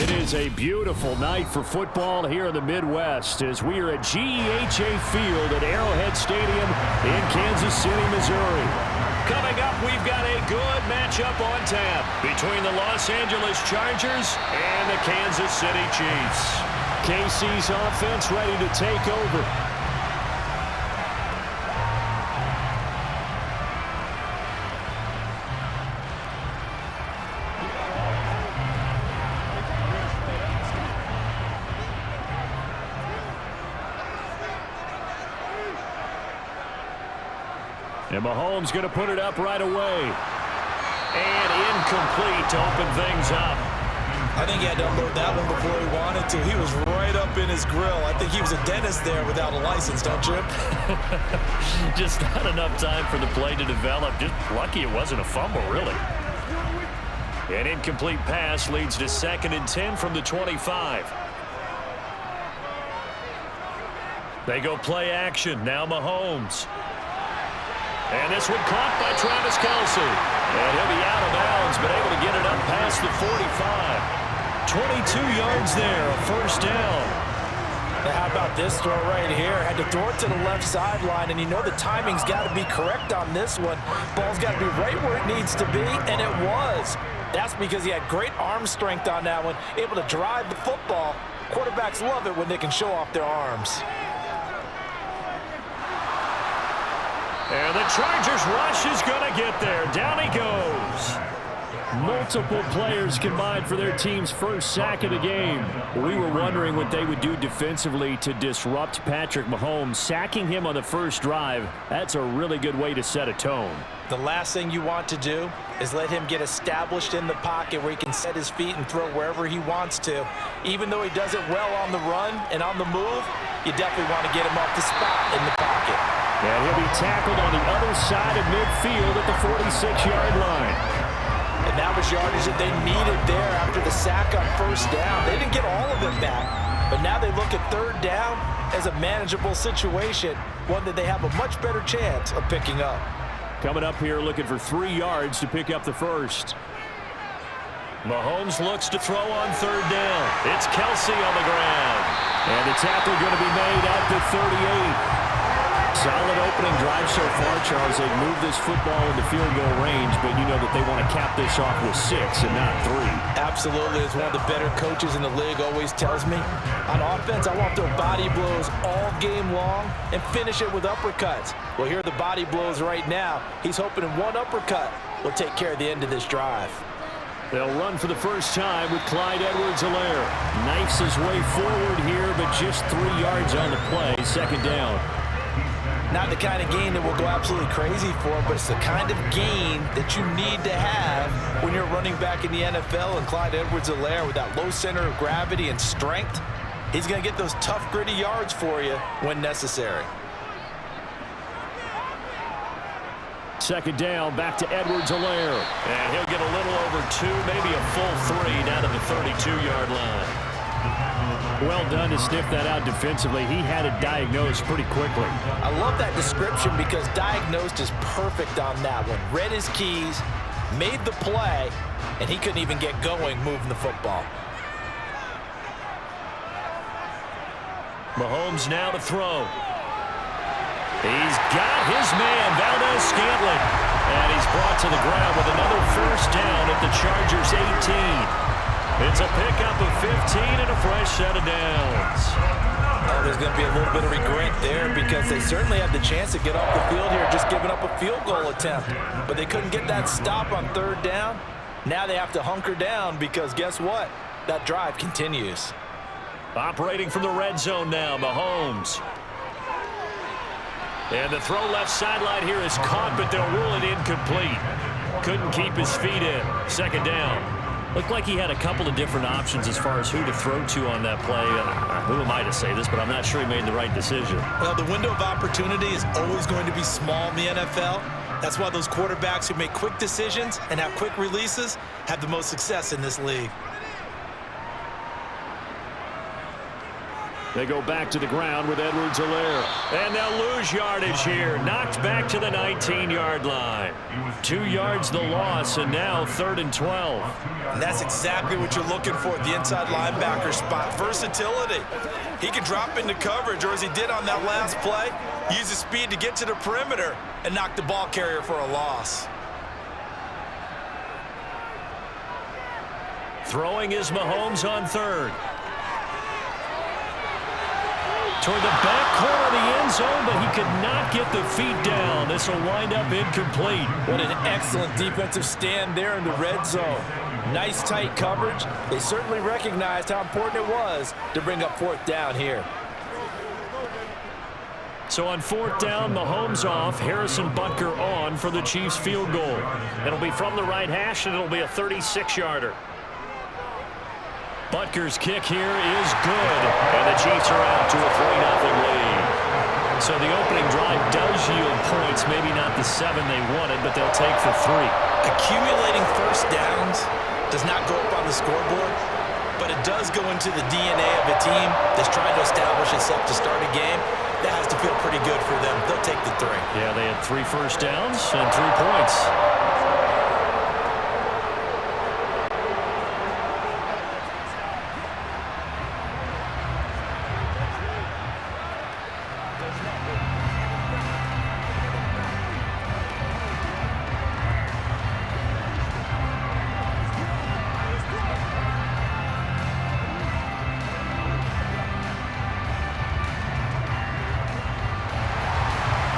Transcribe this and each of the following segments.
It is a beautiful night for football here in the Midwest as we are at GEHA Field at Arrowhead Stadium in Kansas City, Missouri. Coming up, we've got a good matchup on tap between the Los Angeles Chargers and the Kansas City Chiefs. KC's offense ready to take over. And Mahomes going to put it up right away. And incomplete to open things up. I think he had to unload that one before he wanted to. He was right up in his grill. I think he was a dentist there without a license, don't you? Just not enough time for the play to develop. Just lucky it wasn't a fumble, really. An incomplete pass leads to 2nd and 10 from the 25. They go play action. Now Mahomes. And this one caught by Travis Kelce. And he'll be out of bounds, but able to get it up past the 45. 22 yards there, a first down. Now how about this throw right here? Had to throw it to the left sideline, and you know the timing's got to be correct on this one. Ball's got to be right where it needs to be, and it was. That's because he had great arm strength on that one, able to drive the football. Quarterbacks love it when they can show off their arms. And the Chargers rush is going to get there. Down he goes. Multiple players combined for their team's first sack of the game. We were wondering what they would do defensively to disrupt Patrick Mahomes. Sacking him on the first drive, that's a really good way to set a tone. The last thing you want to do is let him get established in the pocket where he can set his feet and throw wherever he wants to. Even though he does it well on the run and on the move, you definitely want to get him off the spot in the pocket. And he'll be tackled on the other side of midfield at the 46-yard line. And that was yardage that they needed there after the sack on first down. They didn't get all of it back, but now they look at third down as a manageable situation, one that they have a much better chance of picking up. Coming up here looking for 3 yards to pick up the first. Mahomes looks to throw on third down. It's Kelce on the ground. And the tackle going to be made at the 38. Solid opening drive so far, Charles. They've moved this football into field goal range, but you know that they want to cap this off with 6 and not 3. Absolutely. As one of the better coaches in the league always tells me, on offense, I want to throw body blows all game long and finish it with uppercuts. Well, here are the body blows right now. He's hoping in one uppercut will take care of the end of this drive. They'll run for the first time with Clyde Edwards-Helaire. Knifes his way forward here, but just 3 yards on the play. 2nd down. Not the kind of gain that will go absolutely crazy for him, but it's the kind of gain that you need to have when you're running back in the NFL. And Clyde Edwards-Helaire, with that low center of gravity and strength, he's going to get those tough, gritty yards for you when necessary. 2nd down, back to Edwards-Helaire. And he'll get a little over 2, maybe a full 3 down to the 32-yard line. Well done to sniff that out defensively. He had it diagnosed pretty quickly. I love that description because diagnosed is perfect on that one. Read his keys, made the play, and he couldn't even get going moving the football. Mahomes now to throw. He's got his man, Valdez-Scantling. And he's brought to the ground with another first down at the Chargers' 18. It's a pickup of 15 and a fresh set of downs. Oh, there's going to be a little bit of regret there because they certainly had the chance to get off the field here, just giving up a field goal attempt. But they couldn't get that stop on third down. Now they have to hunker down because guess what? That drive continues. Operating from the red zone now, Mahomes. And the throw left sideline here is caught, but they'll rule it incomplete. Couldn't keep his feet in. 2nd down. Looked like he had a couple of different options as far as who to throw to on that play. Who am I to say this, but I'm not sure he made the right decision. Well, the window of opportunity is always going to be small in the NFL. That's why those quarterbacks who make quick decisions and have quick releases have the most success in this league. They go back to the ground with Edwards-Helaire. And they'll lose yardage here. Knocked back to the 19-yard line. 2 yards the loss, and now 3rd and 12. And that's exactly what you're looking for at the inside linebacker spot. Versatility. He can drop into coverage, or as he did on that last play, use his speed to get to the perimeter and knock the ball carrier for a loss. Throwing is Mahomes on 3rd. Toward the back corner of the end zone, but he could not get the feet down. This will wind up incomplete. What an excellent defensive stand there in the red zone. Nice tight coverage. They certainly recognized how important it was to bring up 4th down here. So on 4th down, Mahomes off, Harrison Butker on for the Chiefs field goal. It'll be from the right hash, and it'll be a 36-yarder. Butker's kick here is good, and the Chiefs are out to a 3-0 lead. So the opening drive does yield points, maybe not the 7 they wanted, but they'll take for 3. Accumulating first downs does not go up on the scoreboard, but it does go into the DNA of a team that's trying to establish itself to start a game. That has to feel pretty good for them. They'll take the 3. Yeah, they had 3 first downs and 3 points.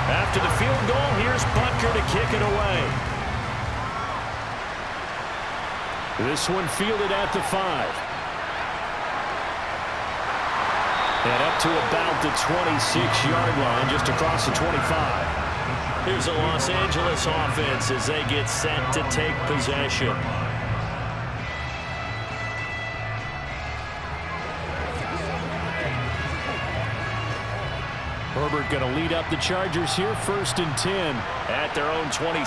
After the field goal, here's Butker to kick it away. This one fielded at the 5. And up to about the 26-yard line, just across the 25. Here's the Los Angeles offense as they get set to take possession. Herbert going to lead up the Chargers here, 1st and 10 at their own 26.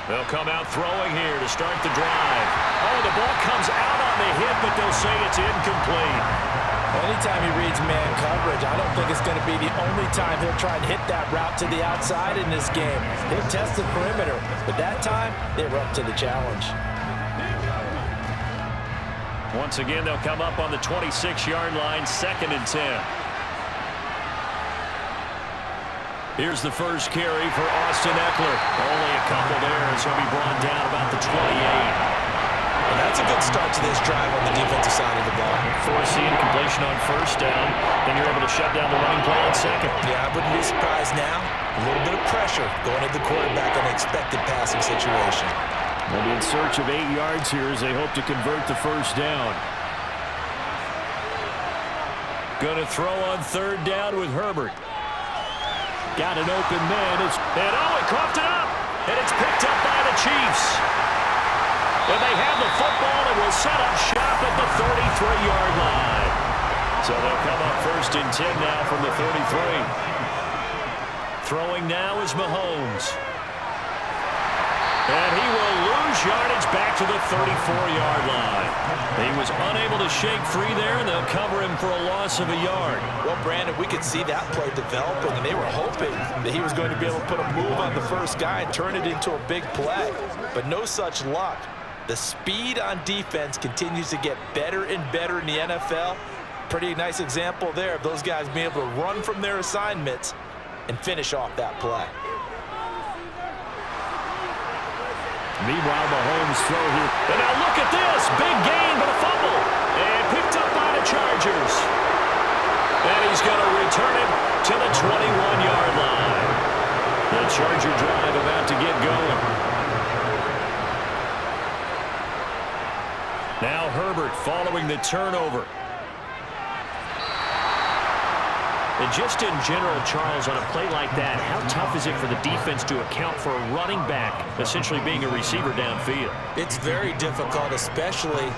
They'll come out throwing here to start the drive. Oh, the ball comes out on the hit, but they'll say it's incomplete. Anytime he reads man coverage, I don't think it's going to be the only time he'll try and hit that route to the outside in this game. He'll test the perimeter, but that time, they were up to the challenge. Once again, they'll come up on the 26-yard line, 2nd and 10. Here's the first carry for Austin Eckler. Only a couple there as he'll be brought down about the 28. And that's a good start to this drive on the defensive side of the ball. Forcing completion on 1st down. Then you're able to shut down the running play on 2nd. Yeah, I wouldn't be surprised now. A little bit of pressure going at the quarterback in an expected passing situation. They'll be in search of 8 yards here as they hope to convert the 1st down. Going to throw on 3rd down with Herbert. Got an open man. And he coughed it up. And it's picked up by the Chiefs. And they have the football and will set up shop at the 33-yard line. So they'll come up 1st and 10 now from the 33. Throwing now is Mahomes. And he will lose yardage back to the 34-yard line. He was unable to shake free there, and they'll cover him for a loss of a yard. Well, Brandon, we could see that play developing, and they were hoping that he was going to be able to put a move on the first guy and turn it into a big play. But no such luck. The speed on defense continues to get better and better in the NFL. Pretty nice example there of those guys being able to run from their assignments and finish off that play. Meanwhile, Mahomes throw here. And now look at this. Big gain, but a fumble. And picked up by the Chargers. And he's going to return it to the 21-yard line. The Charger drive about to get going. Now Herbert following the turnover. And just in general, Charles, on a play like that, how tough is it for the defense to account for a running back essentially being a receiver downfield? It's very difficult, especially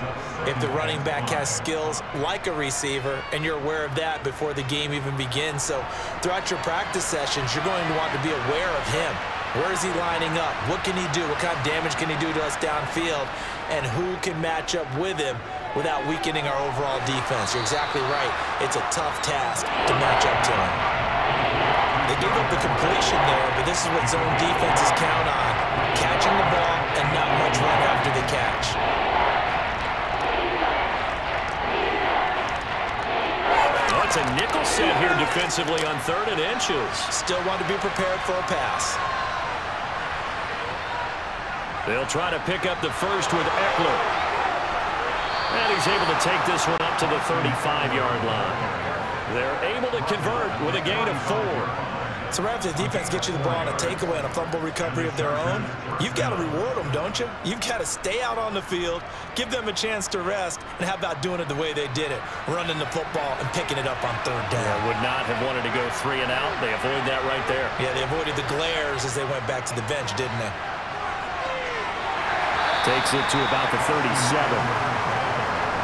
if the running back has skills like a receiver, and you're aware of that before the game even begins. So throughout your practice sessions, you're going to want to be aware of him. Where is he lining up? What can he do? What kind of damage can he do to us downfield? And who can match up with him without weakening our overall defense. You're exactly right. It's a tough task to match up to him. They gave up the completion there, but this is what zone defenses count on. Catching the ball and not much run after the catch. Oh, it's a nickel set here defensively on 3rd and inches. Still want to be prepared for a pass. They'll try to pick up the first with Eckler. And he's able to take this one up to the 35-yard line. They're able to convert with a gain of 4. So right after the defense gets you the ball on a takeaway and a fumble recovery of their own, you've got to reward them, don't you? You've got to stay out on the field, give them a chance to rest, and how about doing it the way they did it, running the football and picking it up on 3rd down. Yeah, would not have wanted to go 3 and out. They avoided that right there. Yeah, they avoided the glares as they went back to the bench, didn't they? Takes it to about the 37.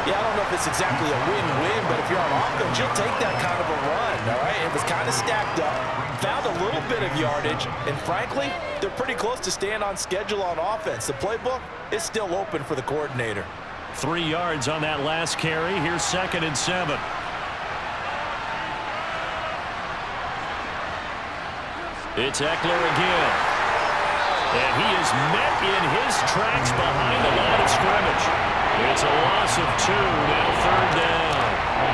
Yeah, I don't know if it's exactly a win-win, but if you're on offense, you'll take that kind of a run, all right? It was kind of stacked up, found a little bit of yardage, and frankly, they're pretty close to staying on schedule on offense. The playbook is still open for the coordinator. 3 yards on that last carry. Here's 2nd and 7. It's Eckler again. And he is met in his tracks behind the line of scrimmage. It's a loss of 2, now 3rd down.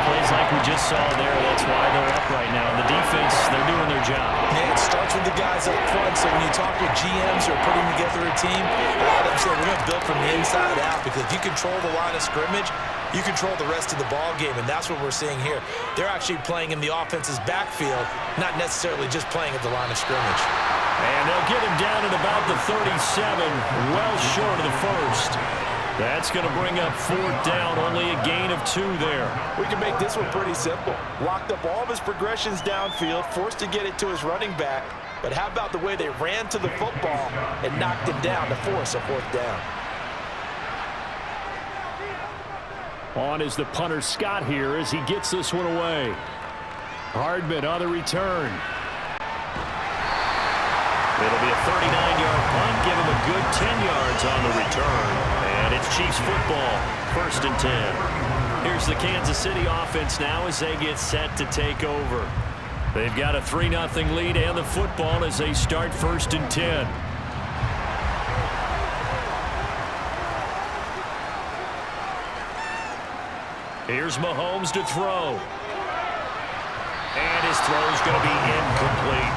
Plays like we just saw there, that's why they're up right now. The defense, they're doing their job. Yeah, it starts with the guys up front, so when you talk with GMs who are putting together a team, a lot of them say we're going to build from the inside out, because if you control the line of scrimmage, you control the rest of the ball game, and that's what we're seeing here. They're actually playing in the offense's backfield, not necessarily just playing at the line of scrimmage. And they'll get him down at about the 37, well short of the first. That's going to bring up 4th down, only a gain of 2 there. We can make this one pretty simple. Locked up all of his progressions downfield, forced to get it to his running back. But how about the way they ran to the football and knocked him down to force a 4th down? On is the punter Scott here as he gets this one away. Hardman on the return. It'll be a 39-yard punt, give him a good 10 yards on the return. And it's Chiefs football, 1st and 10. Here's the Kansas City offense now as they get set to take over. They've got a 3-0 lead and the football as they start 1st and 10. Here's Mahomes to throw. And his throw's going to be incomplete.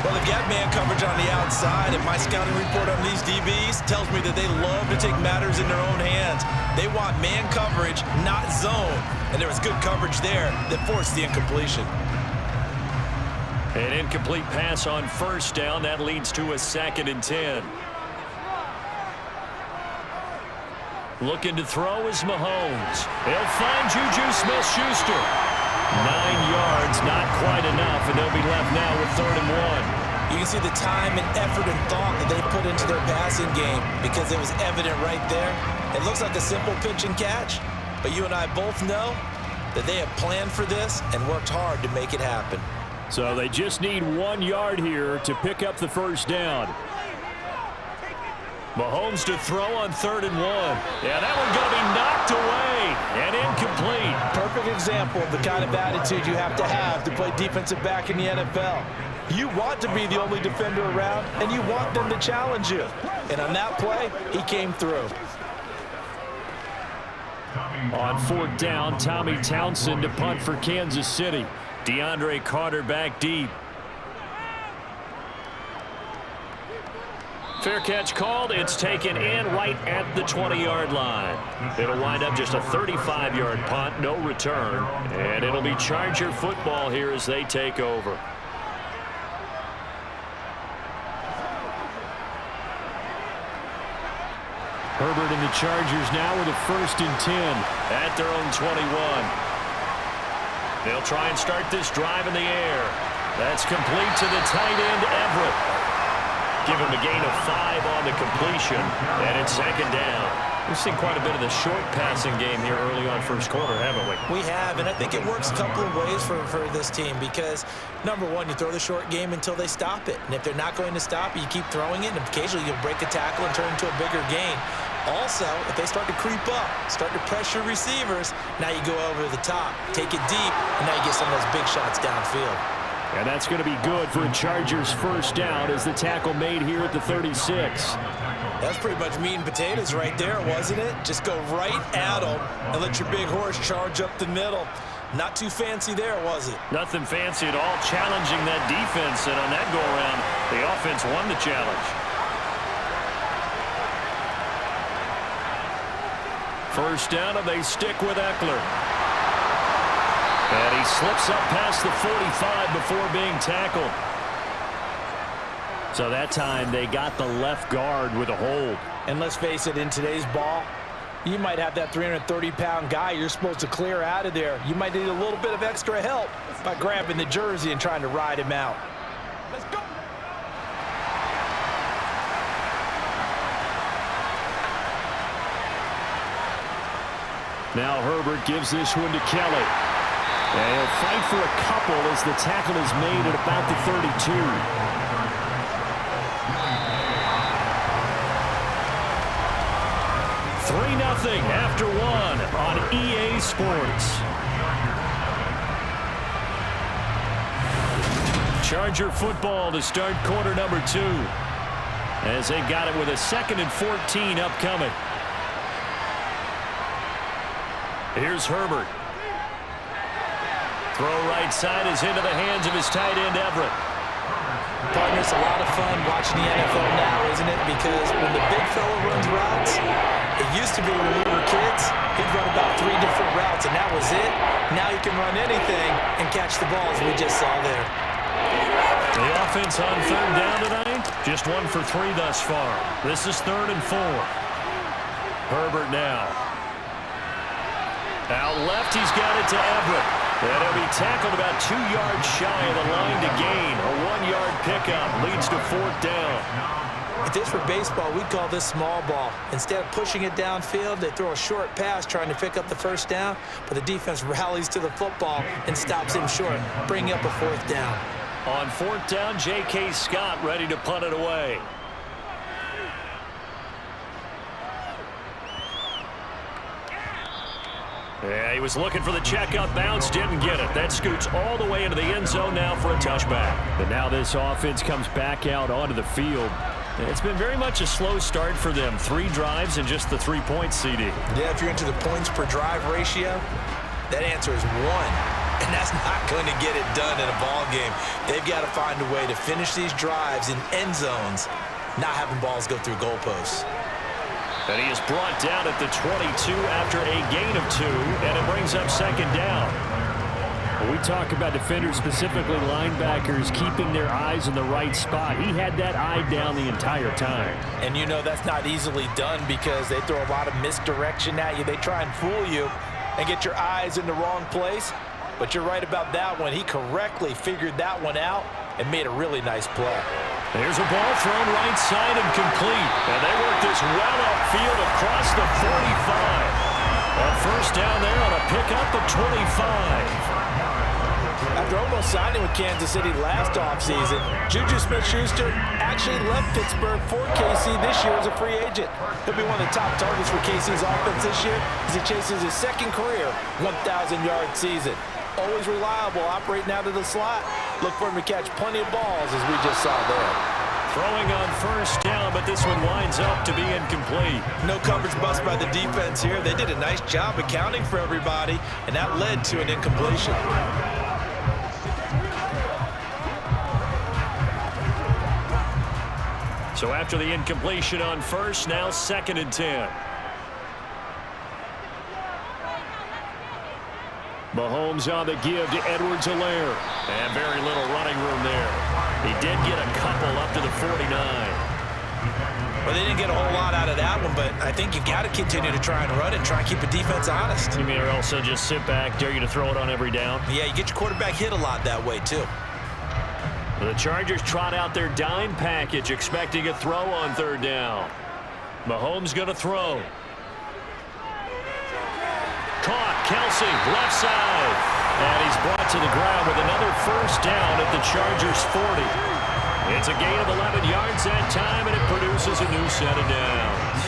Well, they've got man coverage on the outside, and my scouting report on these DBs tells me that they love to take matters in their own hands. They want man coverage, not zone. And there was good coverage there that forced the incompletion. An incomplete pass on 1st down. That leads to a 2nd and 10. Looking to throw is Mahomes. He'll find Juju Smith-Schuster. 9 yards, not quite enough, and they'll be left now with 3rd and 1. You can see the time and effort and thought that they put into their passing game because it was evident right there. It looks like a simple pitch and catch, but you and I both know that they have planned for this and worked hard to make it happen. So they just need 1 yard here to pick up the 1st down. Mahomes to throw on 3rd and 1. Yeah, that one going to be knocked away and incomplete. Perfect example of the kind of attitude you have to play defensive back in the NFL. You want to be the only defender around, and you want them to challenge you. And on that play, he came through. On 4th down, Tommy Townsend to punt for Kansas City. DeAndre Carter back deep. Fair catch called. It's taken in right at the 20-yard line. It'll wind up just a 35-yard punt, no return. And it'll be Charger football here as they take over. Herbert and the Chargers now with a 1st and 10 at their own 21. They'll try and start this drive in the air. That's complete to the tight end, Everett. Give him a gain of 5 on the completion, and it's 2nd down. We've seen quite a bit of the short passing game here early on 1st quarter, haven't we? We have, and I think it works a couple of ways for this team because, number one, you throw the short game until they stop it. And if they're not going to stop it, you keep throwing it, and occasionally you'll break a tackle and turn into a bigger gain. Also, if they start to creep up, start to pressure receivers, now you go over the top, take it deep, and now you get some of those big shots downfield. And that's going to be good for a Chargers first down as the tackle made here at the 36. That's pretty much meat and potatoes right there, wasn't it? Just go right at them and let your big horse charge up the middle. Not too fancy there, was it? Nothing fancy at all, challenging that defense, and on that go-around, the offense won the challenge. First down, and they stick with Eckler. And he slips up past the 45 before being tackled. So that time they got the left guard with a hold. And let's face it, in today's ball, you might have that 330-pound guy you're supposed to clear out of there. You might need a little bit of extra help by grabbing the jersey and trying to ride him out. Let's go. Now Herbert gives this one to Kelly. And he'll fight for a couple as the tackle is made at about the 32. 3-0 after one on EA Sports. Charger football to start quarter number 2. As they got it with a 2nd and 14 upcoming. Here's Herbert. Throw right side is into the hands of his tight end, Everett. Partner, it's a lot of fun watching the NFL now, isn't it? Because when the big fella runs routes, it used to be when we were kids, he'd run about 3 different routes, and that was it. Now he can run anything and catch the ball, as we just saw there. The offense on 3rd down tonight, just 1 for 3 thus far. This is 3rd and 4. Herbert now. Out left, he's got it to Everett. And he'll be tackled about 2 yards shy of the line to gain. A 1-yard pickup leads to 4th down. If this were baseball, we'd call this small ball. Instead of pushing it downfield, they throw a short pass trying to pick up the 1st down, but the defense rallies to the football and stops him short, bringing up a 4th down. On 4th down, J.K. Scott ready to punt it away. Yeah, he was looking for the checkout bounce, didn't get it. That scoots all the way into the end zone now for a touchback. And now this offense comes back out onto the field. It's been very much a slow start for them. 3 drives and just the 3 points, CD. Yeah, if you're into the points per drive ratio, that answer is 1. And that's not going to get it done in a ball game. They've got to find a way to finish these drives in end zones, not having balls go through goalposts. And he is brought down at the 22 after a gain of 2, and it brings up 2nd down. When we talk about defenders, specifically linebackers, keeping their eyes in the right spot. He had that eye down the entire time. And you know that's not easily done because they throw a lot of misdirection at you. They try and fool you and get your eyes in the wrong place. But you're right about that one. He correctly figured that one out and made a really nice play. There's a ball thrown right side and complete. And they work this well upfield across the 45. On 1st down there on a pickup of 25. After almost signing with Kansas City last offseason, Juju Smith-Schuster actually left Pittsburgh for KC this year as a free agent. He'll be one of the top targets for KC's offense this year as he chases his 2nd career 1,000-yard season. Always reliable, operating out of the slot. Look for him to catch plenty of balls, as we just saw there. Throwing on 1st down, but this one winds up to be incomplete. No coverage bust by the defense here. They did a nice job accounting for everybody, and that led to an incompletion. So after the incompletion on 1st, now 2nd and 10. Mahomes on the give to Edwards-Helaire. And very little running room there. He did get a couple up to the 49. Well, they didn't get a whole lot out of that one, but I think you've got to continue to try and run it, try and keep the defense honest. You mean or also just sit back, dare you to throw it on every down? Yeah, you get your quarterback hit a lot that way, too. The Chargers trot out their dime package, expecting a throw on 3rd down. Mahomes going to throw. Caught, Kelsey, left side. And he's brought to the ground with another 1st down at the Chargers 40. It's a gain of 11 yards that time, and it produces a new set of downs.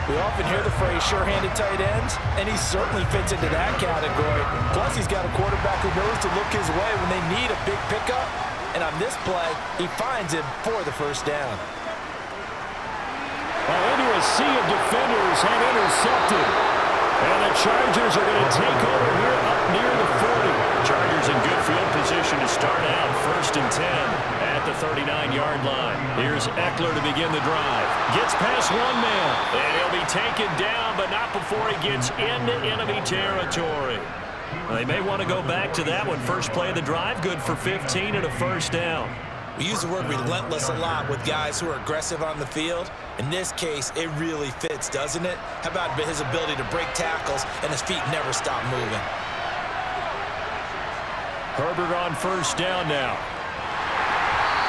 We often hear the phrase sure-handed tight ends, and he certainly fits into that category. Plus, he's got a quarterback who knows to look his way when they need a big pickup. And on this play, he finds him for the first down. Into a sea of defenders and intercepted. And the Chargers are going to take over here up near the 40. Chargers in good field position to start out 1st and 10 at the 39-yard line. Here's Eckler to begin the drive. Gets past one man. And he'll be taken down, but not before he gets into enemy territory. They may want to go back to that one. First play of the drive, good for 15 and a first down. We use the word relentless a lot with guys who are aggressive on the field. In this case, it really fits, doesn't it? How about his ability to break tackles and his feet never stop moving? Herbert on first down now.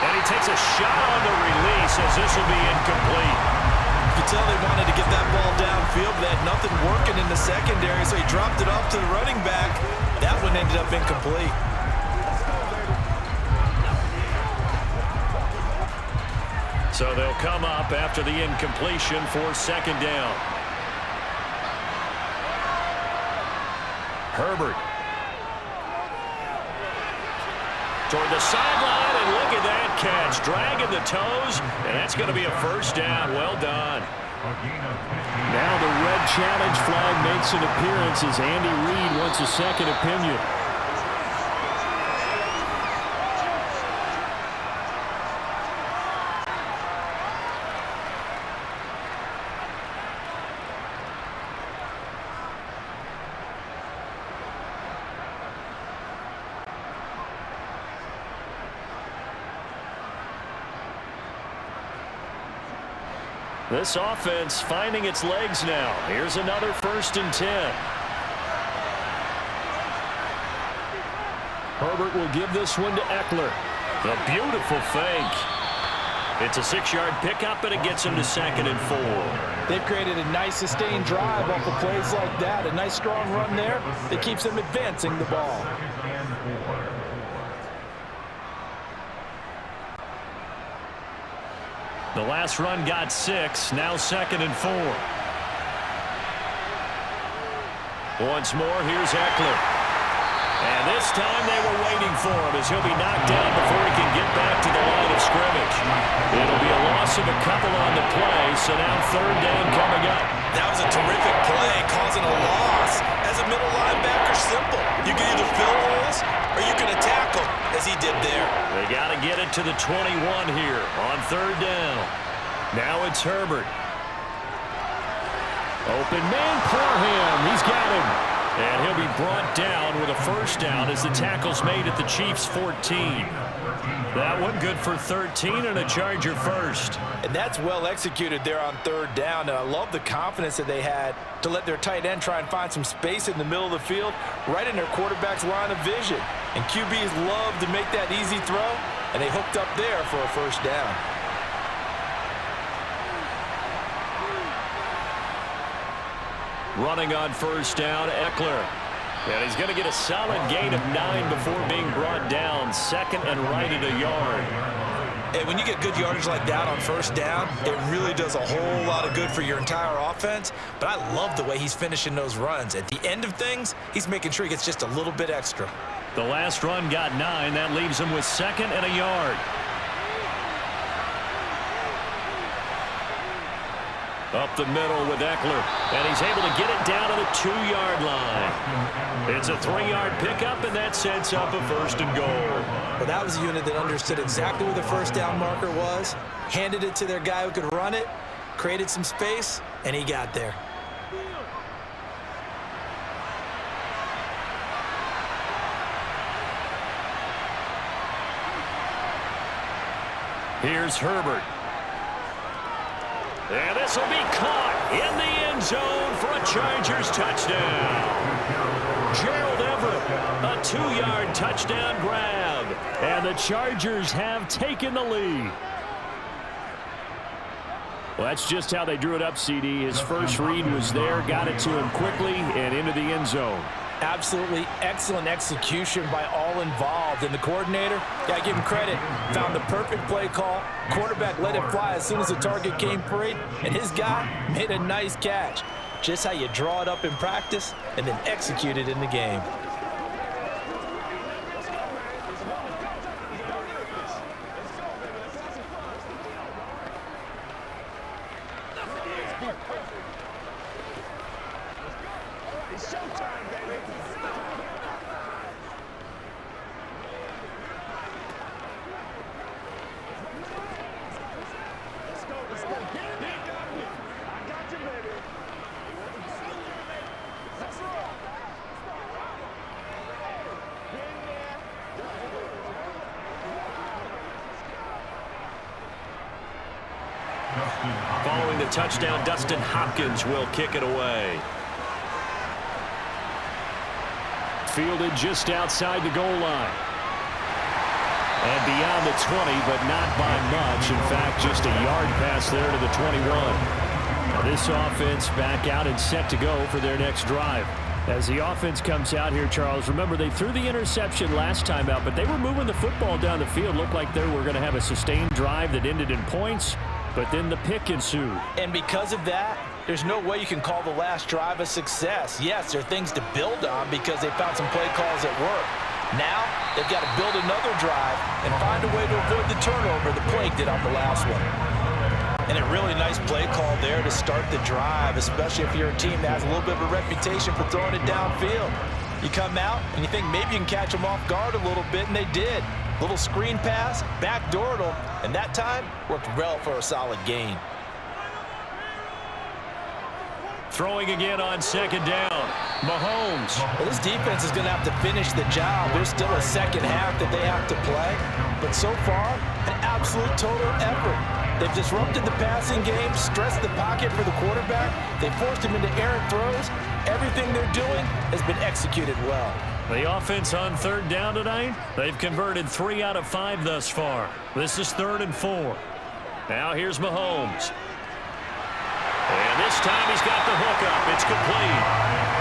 And he takes a shot on the release as this will be incomplete. You can tell they wanted to get that ball downfield, but they had nothing working in the secondary, so he dropped it off to the running back. That one ended up incomplete. So they'll come up after the incompletion for 2nd down. Herbert. Toward the sideline, and look at that catch. Dragging the toes, and that's going to be a first down. Well done. Now the red challenge flag makes an appearance as Andy Reid wants a second opinion. This offense finding its legs now. Here's another 1st and 10. Herbert will give this one to Eckler. A beautiful fake. It's a 6-yard pickup, and it gets him to 2nd and 4. They've created a nice sustained drive off of plays like that. A nice strong run there that keeps them advancing the ball. The last run got 6, now 2nd and 4. Once more, here's Eckler. And this time they were waiting for him as he'll be knocked down before he can get back to the line of scrimmage. It'll be a loss of a couple on the play, so now 3rd down coming up. That was a terrific play, causing a loss. As a middle linebacker, simple. You can either fill holes or you can attack them, as he did there. They got to get it to the 21 here on 3rd down. Now it's Herbert. Open man for him. He's got him. And he'll be brought down with a first down as the tackle's made at the Chiefs' 14. That one good for 13 and a Charger first. And that's well executed there on 3rd down. And I love the confidence that they had to let their tight end try and find some space in the middle of the field, right in their quarterback's line of vision. And QBs love to make that easy throw, and they hooked up there for a first down. Running on first down, Eckler. And he's going to get a solid gain of 9 before being brought down. 2nd and right at a yard. And when you get good yardage like that on first down, it really does a whole lot of good for your entire offense. But I love the way he's finishing those runs. At the end of things, he's making sure he gets just a little bit extra. The last run got 9. That leaves him with 2nd and a yard. Up the middle with Eckler, and he's able to get it down to the 2-yard line. It's a 3-yard pickup, and that sets up a 1st and goal. Well, that was a unit that understood exactly where the first down marker was, handed it to their guy who could run it, created some space, and he got there. Here's Herbert. And this will be caught in the end zone for a Chargers touchdown. Gerald Everett, a 2-yard touchdown grab. And the Chargers have taken the lead. Well, that's just how they drew it up, CD. His first read was there, got it to him quickly and into the end zone. Absolutely excellent execution by all involved. And the coordinator, got to give him credit, found the perfect play call. Quarterback let it fly as soon as the target came free, and his guy made a nice catch. Just how you draw it up in practice and then execute it in the game. It's showtime, baby. Let's go, let's go. Get in there. I got you, baby. Let's roll. Get in there. Following the touchdown, Dustin Hopkins will kick it away. Fielded just outside the goal line. And beyond the 20, but not by much. In fact, just a yard pass there to the 21. Now this offense back out and set to go for their next drive. As the offense comes out here, Charles, remember they threw the interception last time out, but they were moving the football down the field. Looked like they were going to have a sustained drive that ended in points, but then the pick ensued. And because of that, there's no way you can call the last drive a success. Yes, there are things to build on because they found some play calls that work. Now, they've got to build another drive and find a way to avoid the turnover the Plague did on the last one. And a really nice play call there to start the drive, especially if you're a team that has a little bit of a reputation for throwing it downfield. You come out and you think maybe you can catch them off guard a little bit, and they did. Little screen pass, backdoored them, and that time worked well for a solid gain. Throwing again on second down. Mahomes. Well, this defense is going to have to finish the job. There's still a second half that they have to play. But so far, an absolute total effort. They've disrupted the passing game, stressed the pocket for the quarterback. They forced him into errant throws. Everything they're doing has been executed well. The offense on third down tonight, they've converted 3 out of 5 thus far. This is 3rd and 4. Now here's Mahomes. And this time he's got the hook up. It's complete.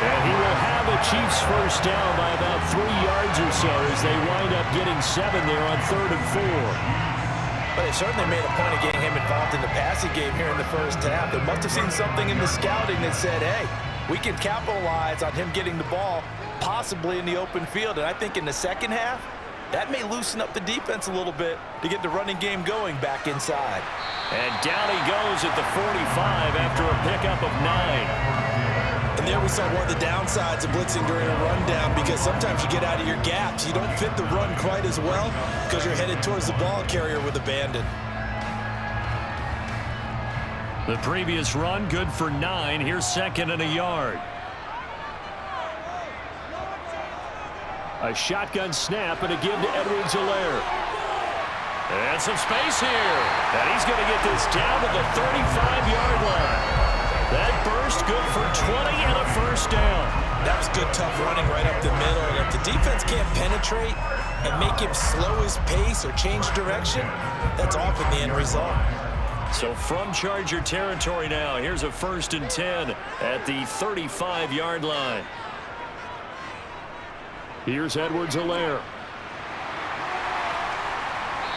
And he will have a Chiefs first down by about 3 yards or so as they wind up getting 7 there on 3rd and 4. But they certainly made a point of getting him involved in the passing game here in the first half. They must have seen something in the scouting that said, hey, we can capitalize on him getting the ball possibly in the open field. And I think in the second half, that may loosen up the defense a little bit to get the running game going back inside. And down he goes at the 45 after a pickup of 9. And there we saw one of the downsides of blitzing during a rundown, because sometimes you get out of your gaps. You don't fit the run quite as well because you're headed towards the ball carrier with abandon. The previous run good for 9. Here's 2nd and a yard. A shotgun snap and a give to Edwards-Helaire. And some space here. And he's going to get this down to the 35-yard line. That burst good for 20 and a first down. That was good, tough running right up the middle. And if the defense can't penetrate and make him slow his pace or change direction, that's often the end result. So from Charger territory now, here's a 1st and 10 at the 35-yard line. Here's Edwards-Helaire.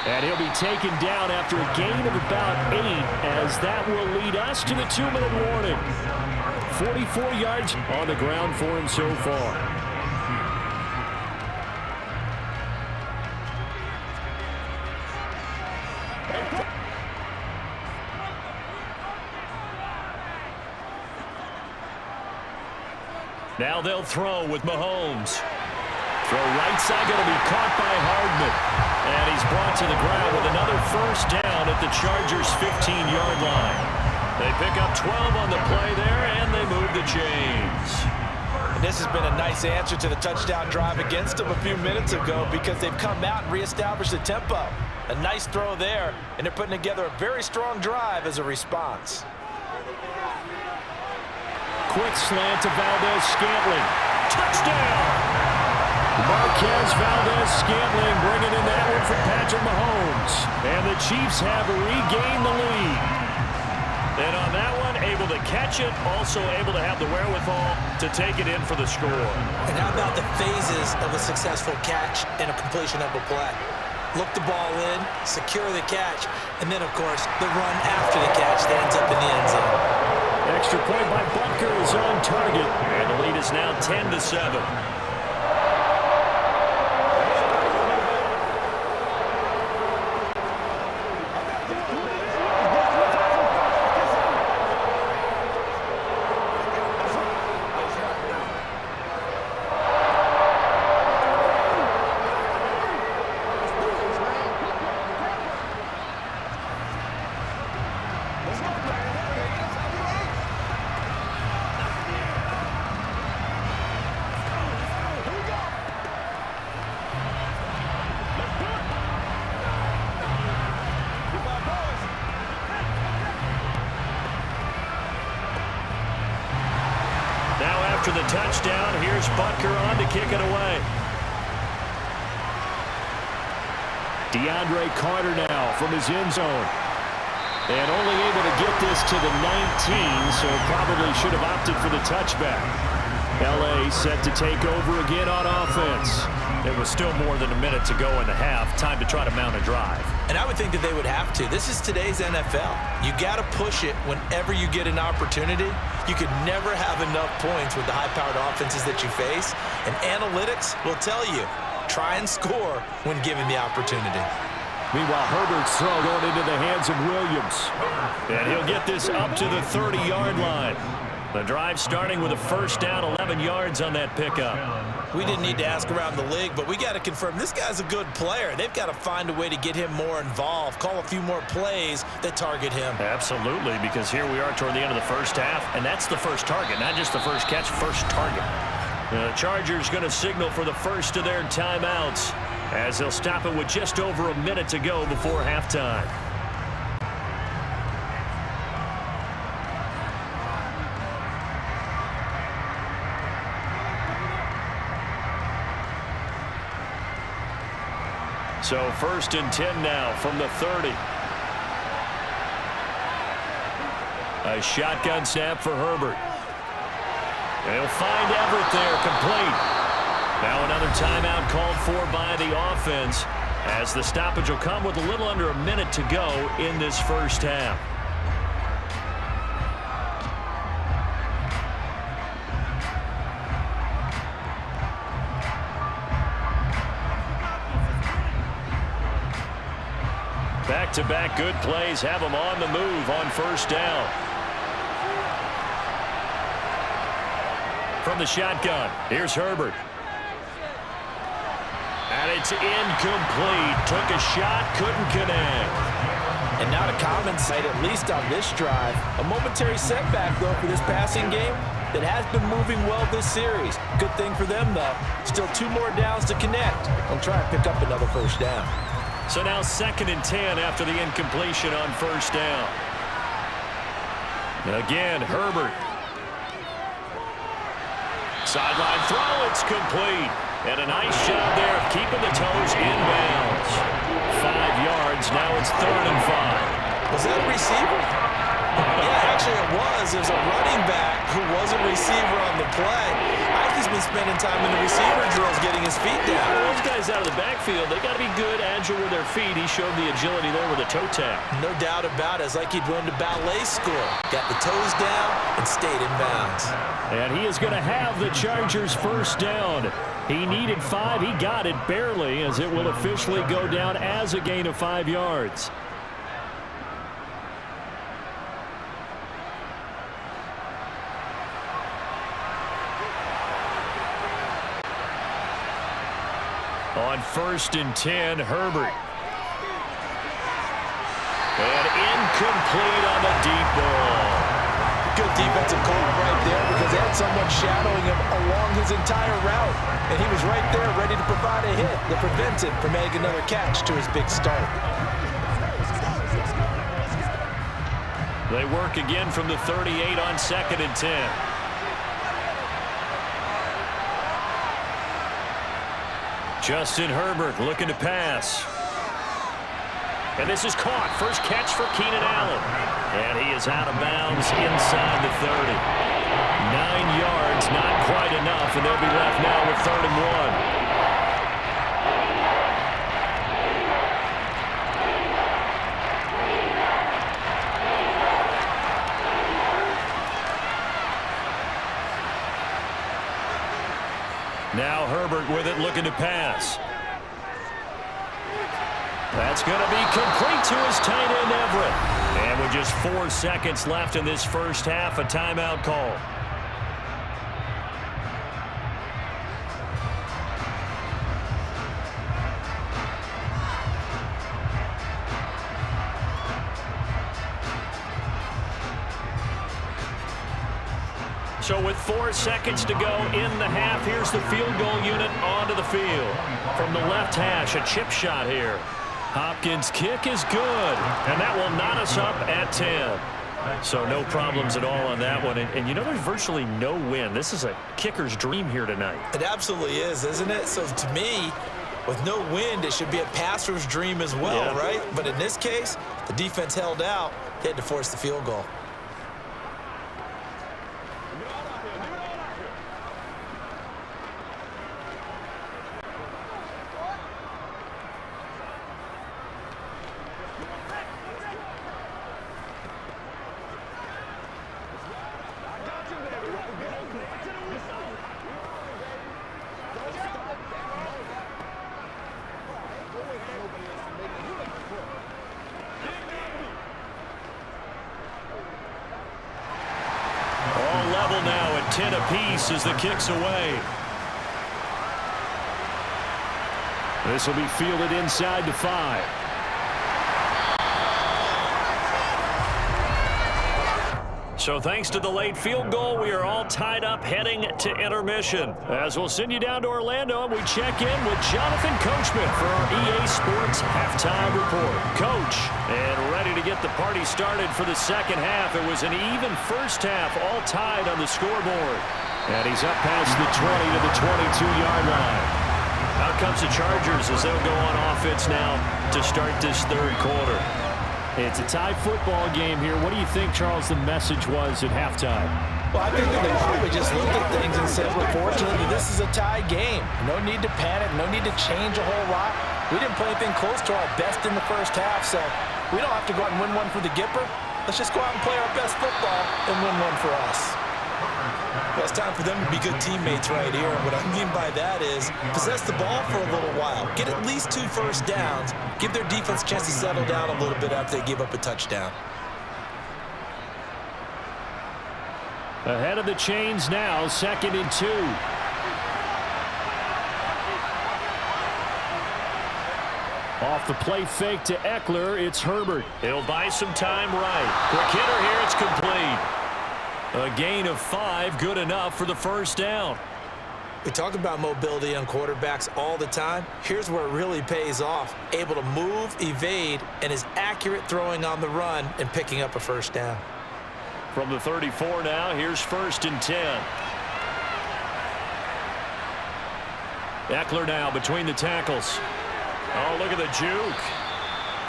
And he'll be taken down after a gain of about 8, as that will lead us to the 2-minute warning. 44 yards on the ground for him so far. Now they'll throw with Mahomes. Throw right side, going to be caught by Hardman. And he's brought to the ground with another first down at the Chargers' 15-yard line. They pick up 12 on the play there, and they move the chains. And this has been a nice answer to the touchdown drive against them a few minutes ago, because they've come out and reestablished the tempo. A nice throw there, and they're putting together a very strong drive as a response. Quick slant to Valdez-Scantling. Touchdown! Marquez Valdez-Scantling bringing in that one for Patrick Mahomes. And the Chiefs have regained the lead. And on that one, able to catch it, also able to have the wherewithal to take it in for the score. And how about the phases of a successful catch and a completion of a play? Look the ball in, secure the catch, and then, of course, the run after the catch that ends up in the end zone. Extra point by Butker is on target, and the lead is now 10-7. After the touchdown, here's Butker on to kick it away. DeAndre Carter now from his end zone. And only able to get this to the 19, so probably should have opted for the touchback. L.A. set to take over again on offense. It was still more than a minute to go in the half. Time to try to mount a drive. And I would think that they would have to. This is today's NFL. You got to push it whenever you get an opportunity. You could never have enough points with the high-powered offenses that you face. And analytics will tell you, try and score when given the opportunity. Meanwhile, Herbert's throw going into the hands of Williams. And he'll get this up to the 30-yard line. The drive starting with a first down, 11 yards on that pickup. We didn't need to ask around the league, but we got to confirm this guy's a good player. They've got to find a way to get him more involved, call a few more plays that target him. Absolutely, because here we are toward the end of the first half, and that's the first target, not just the first catch, first target. The Chargers going to signal for the first of their timeouts as they'll stop it with just over a minute to go before halftime. So first and 10 now from the 30. A shotgun snap for Herbert. They'll find Everett there, complete. Now another timeout called for by the offense as the stoppage will come with a little under a minute to go in this first half. Back-to-back good plays have them on the move on first down. From the shotgun, here's Herbert. And it's incomplete. Took a shot, couldn't connect. And not a common sight, at least on this drive. A momentary setback, though, for this passing game that has been moving well this series. Good thing for them, though. Still 2 more downs to connect. They'll try and pick up another first down. So now 2nd and 10 after the incompletion on first down. Again, Herbert. Sideline throw, it's complete. And a nice job there of keeping the toes inbounds. 5 yards, now it's 3rd and 5. Was that a receiver? Yeah, actually it was. It was a running back who was a receiver on the play. He's been spending time in the receiver drills getting his feet down. Those guys out of the backfield, they got to be good, agile with their feet. He showed the agility there with a toe tap. No doubt about it. It's like he'd run to ballet school. Got the toes down and stayed in bounds. And he is going to have the Chargers first down. He needed 5. He got it barely as it will officially go down as a gain of 5 yards. On 1st and 10, Herbert. And incomplete on the deep ball. Good defensive call right there because they had someone shadowing him along his entire route. And he was right there ready to provide a hit that prevents him from making another catch to his big start. They work again from the 38 on 2nd and 10. Justin Herbert looking to pass. And this is caught. First catch for Keenan Allen. And he is out of bounds inside the 30. 9 yards, not quite enough, and they'll be left now with 3rd and 1. Now Herbert with it, looking to pass. That's going to be complete to his tight end, Everett. And with just 4 seconds left in this first half, a timeout call. So with 4 seconds to go in the half, here's the field goal unit onto the field. From the left hash, a chip shot here. Hopkins' kick is good, and that will knot us up at 10. So no problems at all on that one. And you know, there's virtually no wind. This is a kicker's dream here tonight. It absolutely is, isn't it? So to me, with no wind, it should be a passer's dream as well, right? But in this case, the defense held out. They had to force the field goal. Now at 10 apiece as the kick's away. This will be fielded inside the 5. So thanks to the late field goal, we are all tied up heading to intermission. As we'll send you down to Orlando, and we check in with Jonathan Coachman for our EA Sports Halftime Report. Coach, and ready to get the party started for the second half. It was an even first half, all tied on the scoreboard. And he's up past the 20 to the 22-yard line. Out comes the Chargers as they'll go on offense now to start this third quarter. It's a tie football game here. What do you think, Charles, the message was at halftime? Well, I think that they probably just looked at things and said, well, fortunately, this is a tie game. No need to panic. No need to change a whole lot. We didn't play anything close to our best in the first half, so we don't have to go out and win one for the Gipper. Let's just go out and play our best football and win one for us. Well, it's time for them to be good teammates right here. And what I mean by that is possess the ball for a little while. Get at least 2 first downs. Give their defense a chance to settle down a little bit after they give up a touchdown. Ahead of the chains now, 2nd and 2. Off the play fake to Eckler, it's Herbert. He'll buy some time right. Quick hitter here, it's complete. A gain of 5, good enough for the first down. We talk about mobility on quarterbacks all the time. Here's where it really pays off. Able to move, evade, and is accurate throwing on the run and picking up a first down. From the 34 now, here's 1st and 10. Eckler now between the tackles. Oh, look at the juke.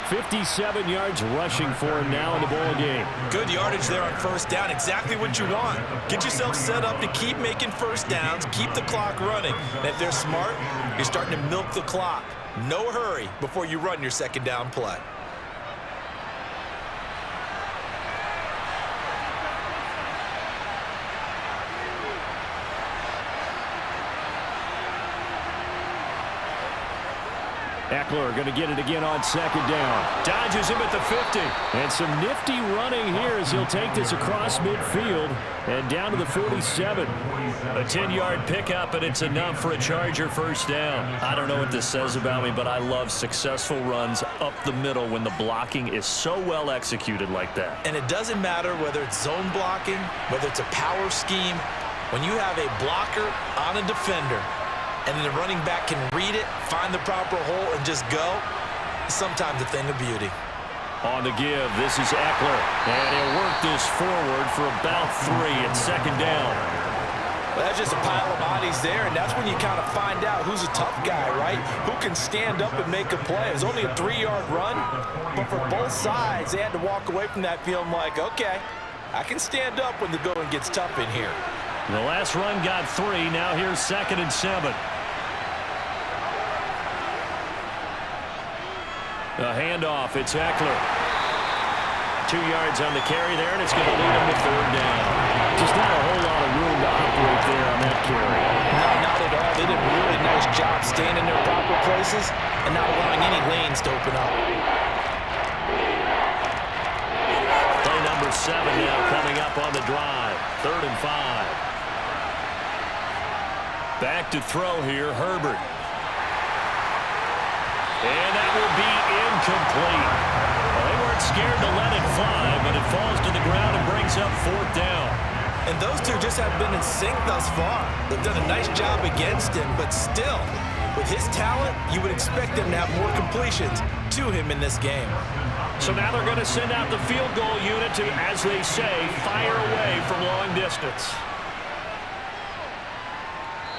57 yards rushing for him now in the ball game. Good yardage there on first down. Exactly what you want. Get yourself set up to keep making first downs, keep the clock running. And if they're smart, you're starting to milk the clock. No hurry before you run your second down play. Eckler going to get it again on 2nd down. Dodges him at the 50. And some nifty running here as he'll take this across midfield and down to the 47. A 10-yard pickup, and it's enough for a Charger first down. I don't know what this says about me, but I love successful runs up the middle when the blocking is so well executed like that. And it doesn't matter whether it's zone blocking, whether it's a power scheme. When you have a blocker on a defender, and then the running back can read it, find the proper hole, and just go, it's sometimes a thing of beauty. On the give, this is Eckler. And he'll work this forward for about 3 at 2nd down. Well, that's just a pile of bodies there, and that's when you kind of find out who's a tough guy, right? Who can stand up and make a play. It was only a 3-yard run, but for both sides, they had to walk away from that feeling like, okay, I can stand up when the going gets tough in here. The last run got 3. Now here's 2nd and 7. A handoff. It's Eckler. 2 yards on the carry there, and it's going to lead him to 3rd down. Just not a whole lot of room to operate there on that carry. No, not at all. They did a really nice job staying in their proper places and not allowing any lanes to open up. Play number 7 now coming up on the drive. 3rd and 5. Back to throw here, Herbert. And that will be incomplete. Well, they weren't scared to let it fly, but it falls to the ground and brings up 4th down. And those two just have been in sync thus far. They've done a nice job against him, but still, with his talent, you would expect them to have more completions to him in this game. So now they're going to send out the field goal unit to, as they say, fire away from long distance.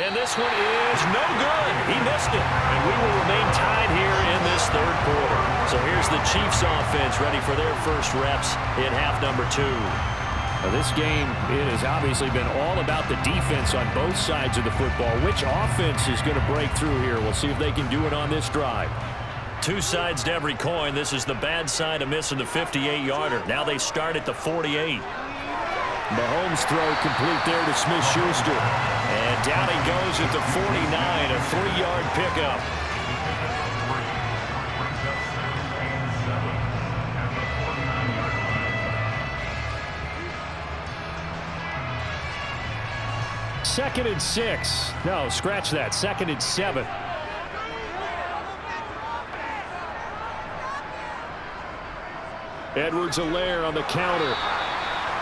And this one is no good. He missed it. And we will remain tied here in this 3rd quarter. So here's the Chiefs offense ready for their first reps in half number 2. Now this game, it has obviously been all about the defense on both sides of the football. Which offense is going to break through here? We'll see if they can do it on this drive. 2 sides to every coin. This is the bad side of missing the 58-yarder. Now they start at the 48. Mahomes' throw complete there to Smith-Schuster. And down he goes at the 49, a 3-yard pickup. Second and 6. No, scratch that. 2nd and 7. Edwards-Helaire on the counter.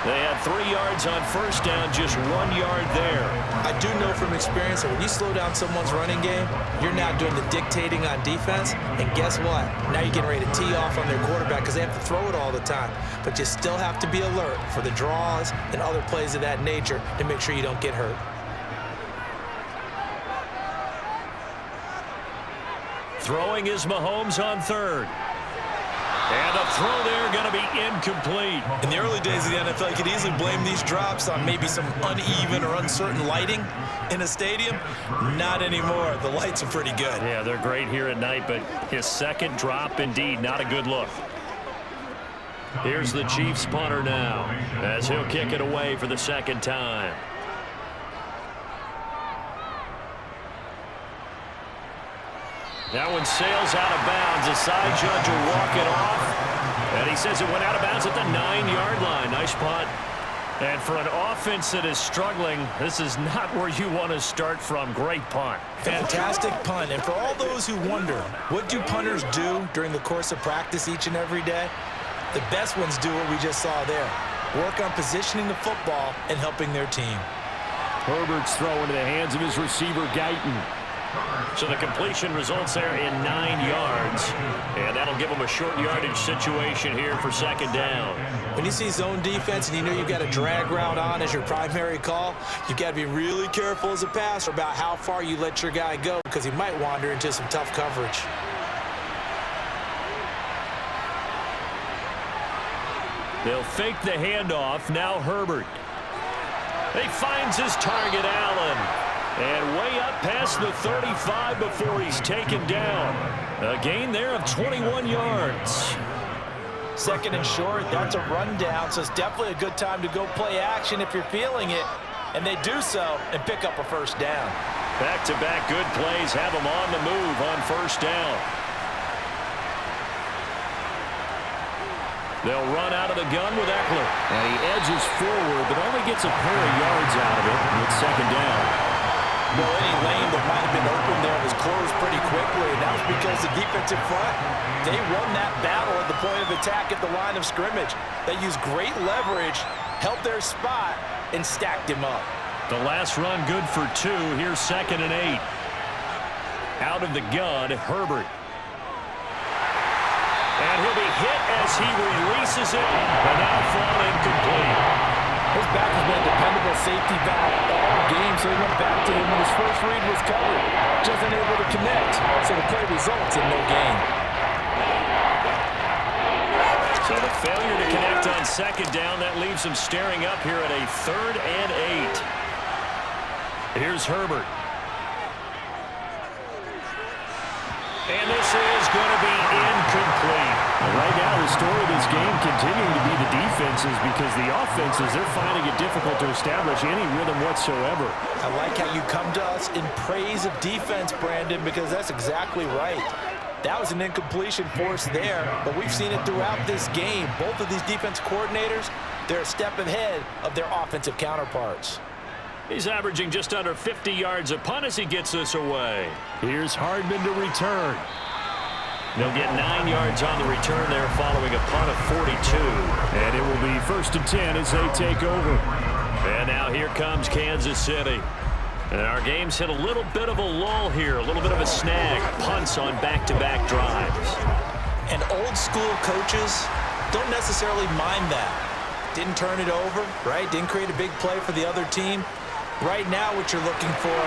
They had 3 yards on 1st down, just 1 yard there. I do know from experience that when you slow down someone's running game, you're now doing the dictating on defense. And guess what? Now you're getting ready to tee off on their quarterback because they have to throw it all the time. But you still have to be alert for the draws and other plays of that nature to make sure you don't get hurt. Throwing is Mahomes on 3rd. And a throw there going to be incomplete. In the early days of the NFL, you could easily blame these drops on maybe some uneven or uncertain lighting in a stadium. Not anymore. The lights are pretty good. Yeah, they're great here at night, but his 2nd drop, indeed, not a good look. Here's the Chiefs punter now, as he'll kick it away for the 2nd time. That one sails out of bounds. The side judge will walk it off. And he says it went out of bounds at the 9-yard line. Nice punt. And for an offense that is struggling, this is not where you want to start from. Great punt. Fantastic punt. And for all those who wonder, what do punters do during the course of practice each and every day? The best ones do what we just saw there. Work on positioning the football and helping their team. Herbert's throw into the hands of his receiver, Guyton. So the completion results there in 9 yards. And that'll give them a short yardage situation here for 2nd down. When you see zone defense and you know you've got a drag route on as your primary call, you've got to be really careful as a passer about how far you let your guy go because he might wander into some tough coverage. They'll fake the handoff. Now Herbert. He finds his target, Allen. And way up past the 35 before he's taken down. A gain there of 21 yards. 2nd and short, that's a rundown, so it's definitely a good time to go play action if you're feeling it. And they do so and pick up a 1st down. Back-to-back good plays have them on the move on 1st down. They'll run out of the gun with Eckler. And he edges forward, but only gets a pair of yards out of it with 2nd down. Well, any lane that might have been open there was closed pretty quickly, and that was because the defensive front, they won that battle at the point of attack at the line of scrimmage. They used great leverage, held their spot, and stacked him up. The last run good for 2. Here's 2nd and 8. Out of the gun, Herbert. And he'll be hit as he releases it, and now fall incomplete. His back has been a dependable safety valve all game so he went back to him when his first read was covered. Just unable to connect, so the play results in no gain. So the failure to connect on second down, that leaves him staring up here at a 3rd and 8. Here's Herbert. And this is going to be incomplete. Right now, the story of this game continuing to be the defenses, because the offenses, they're finding it difficult to establish any rhythm whatsoever. I like how you come to us in praise of defense, Brandon, because that's exactly right. That was an incompletion forced there, but we've seen it throughout this game. Both of these defense coordinators, they're a step ahead of their offensive counterparts. He's averaging just under 50 yards a punt as he gets this away. Here's Hardman to return. They'll get 9 yards on the return there following a punt of 42. And it will be 1st and 10 as they take over. And now here comes Kansas City. And our game's hit a little bit of a lull here, a little bit of a snag. Punts on back-to-back drives. And old school coaches don't necessarily mind that. Didn't turn it over, right? Didn't create a big play for the other team. Right now what you're looking for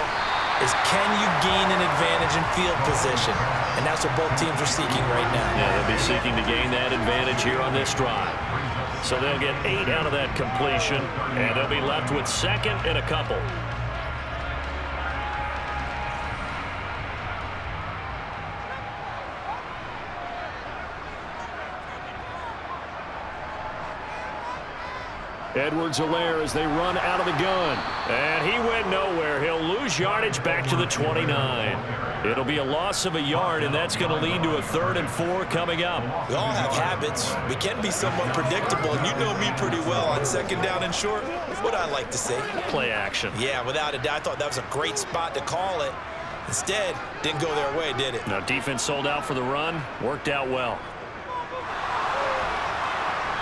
is, can you gain an advantage in field position? And that's what both teams are seeking right now. Yeah, they'll be seeking to gain that advantage here on this drive. So they'll get 8 out of that completion, and they'll be left with 2nd and a couple. Edwards-Helaire as they run out of the gun. And he went nowhere. He'll lose yardage back to the 29. It'll be a loss of a yard, and that's going to lead to a 3rd and 4 coming up. We all have habits. We can be somewhat predictable, and you know me pretty well on 2nd down and short. What I like to say. Play action. Yeah, without a doubt. I thought that was a great spot to call it. Instead, didn't go their way, did it? Now, defense sold out for the run. Worked out well.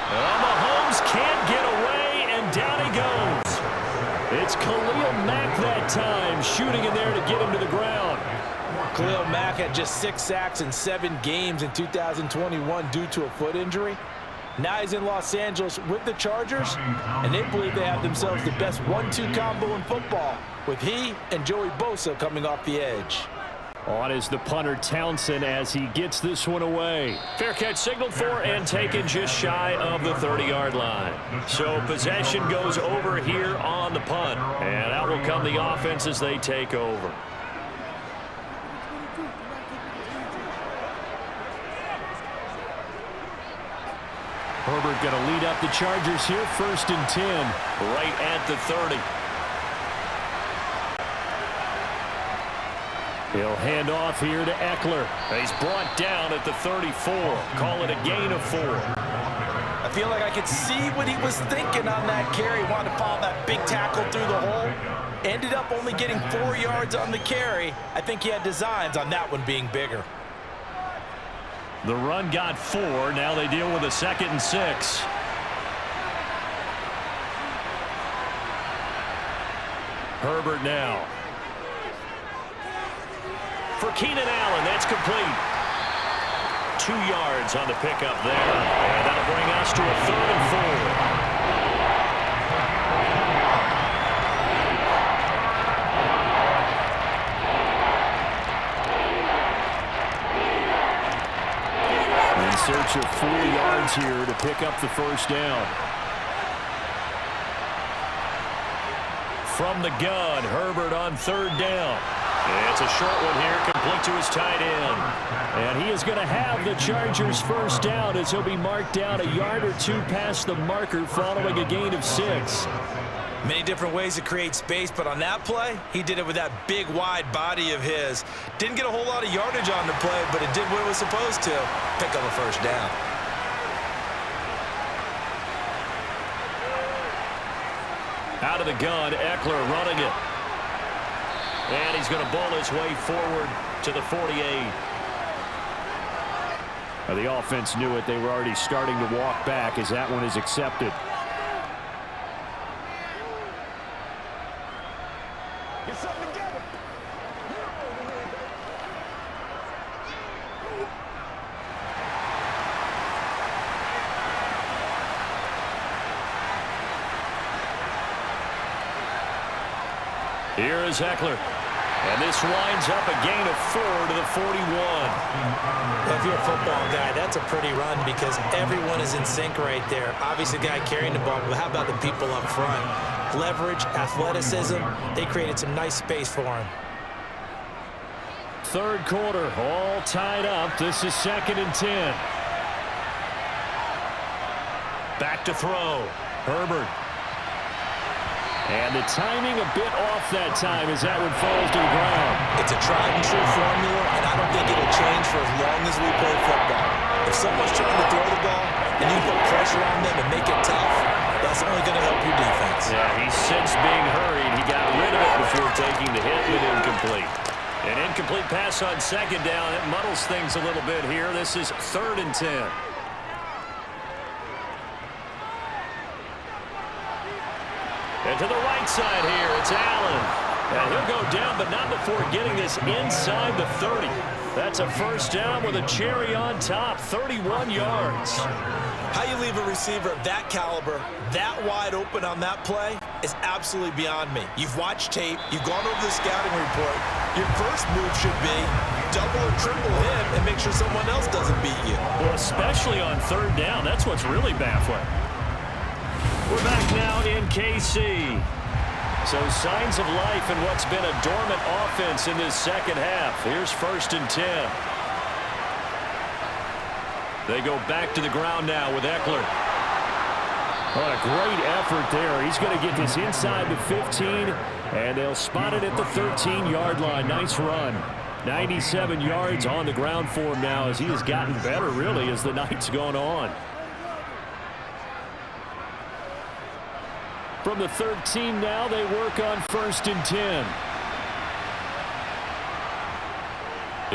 Mahomes can't get away, and down he goes. It's Khalil Mack that time, shooting in there to get him to the ground. Khalil Mack had just 6 sacks in 7 games in 2021 due to a foot injury. Now he's in Los Angeles with the Chargers, and they believe they have themselves the best 1-2 combo in football, with he and Joey Bosa coming off the edge. On is the punter Townsend as he gets this one away. Fair catch signaled for and taken just shy of the 30-yard line. So possession goes over here on the punt. And out will come the offense as they take over. Herbert going to lead up the Chargers here, 1st and 10. Right at the 30. He'll hand off here to Eckler. He's brought down at the 34. Call it a gain of 4. I feel like I could see what he was thinking on that carry. Wanted to follow that big tackle through the hole. Ended up only getting 4 yards on the carry. I think he had designs on that one being bigger. The run got 4. Now they deal with a 2nd and 6. Herbert now. For Keenan Allen, that's complete. 2 yards on the pickup there. And that'll bring us to a 3rd and 4. In search of 4 yards here to pick up the 1st down. From the gun, Herbert on 3rd down. It's a short one here, complete to his tight end. And he is going to have the Chargers' 1st down as he'll be marked down a yard or 2 past the marker following a gain of 6. Many different ways to create space, but on that play, he did it with that big, wide body of his. Didn't get a whole lot of yardage on the play, but it did what it was supposed to. Pick up a 1st down. Out of the gun, Eckler running it. And he's going to bowl his way forward to the 48. The offense knew it. They were already starting to walk back as that one is accepted. Get something together. Here is Eckler. And this winds up a gain of 4 to the 41. If you're a football guy, that's a pretty run because everyone is in sync right there. Obviously, the guy carrying the ball, but how about the people up front? Leverage, athleticism, they created some nice space for him. Third quarter, all tied up. This is 2nd and 10. Back to throw. Herbert. And the timing a bit off that time as that one falls to the ground. It's a tried and true formula, and I don't think it'll change for as long as we play football. If someone's trying to throw the ball and you put pressure on them and make it tough, that's only going to help your defense. Yeah, he sensed being hurried. He got rid of it before taking the hit with incomplete. An incomplete pass on 2nd down. It muddles things a little bit here. This is 3rd and 10. And to the right side here, it's Allen. And he'll go down, but not before getting this inside the 30. That's a first down with a cherry on top, 31 yards. How you leave a receiver of that caliber, that wide open on that play is absolutely beyond me. You've watched tape, you've gone over the scouting report. Your first move should be double or triple him and make sure someone else doesn't beat you. Well, especially on 3rd down. That's what's really baffling. We're back now in KC. So signs of life in what's been a dormant offense in this second half. Here's 1st and 10. They go back to the ground now with Eckler. What a great effort there. He's going to get this inside the 15, and they'll spot it at the 13-yard line. Nice run. 97 yards on the ground for him now as he has gotten better, really, as the night's gone on. From the 13 now, they work on 1st and 10.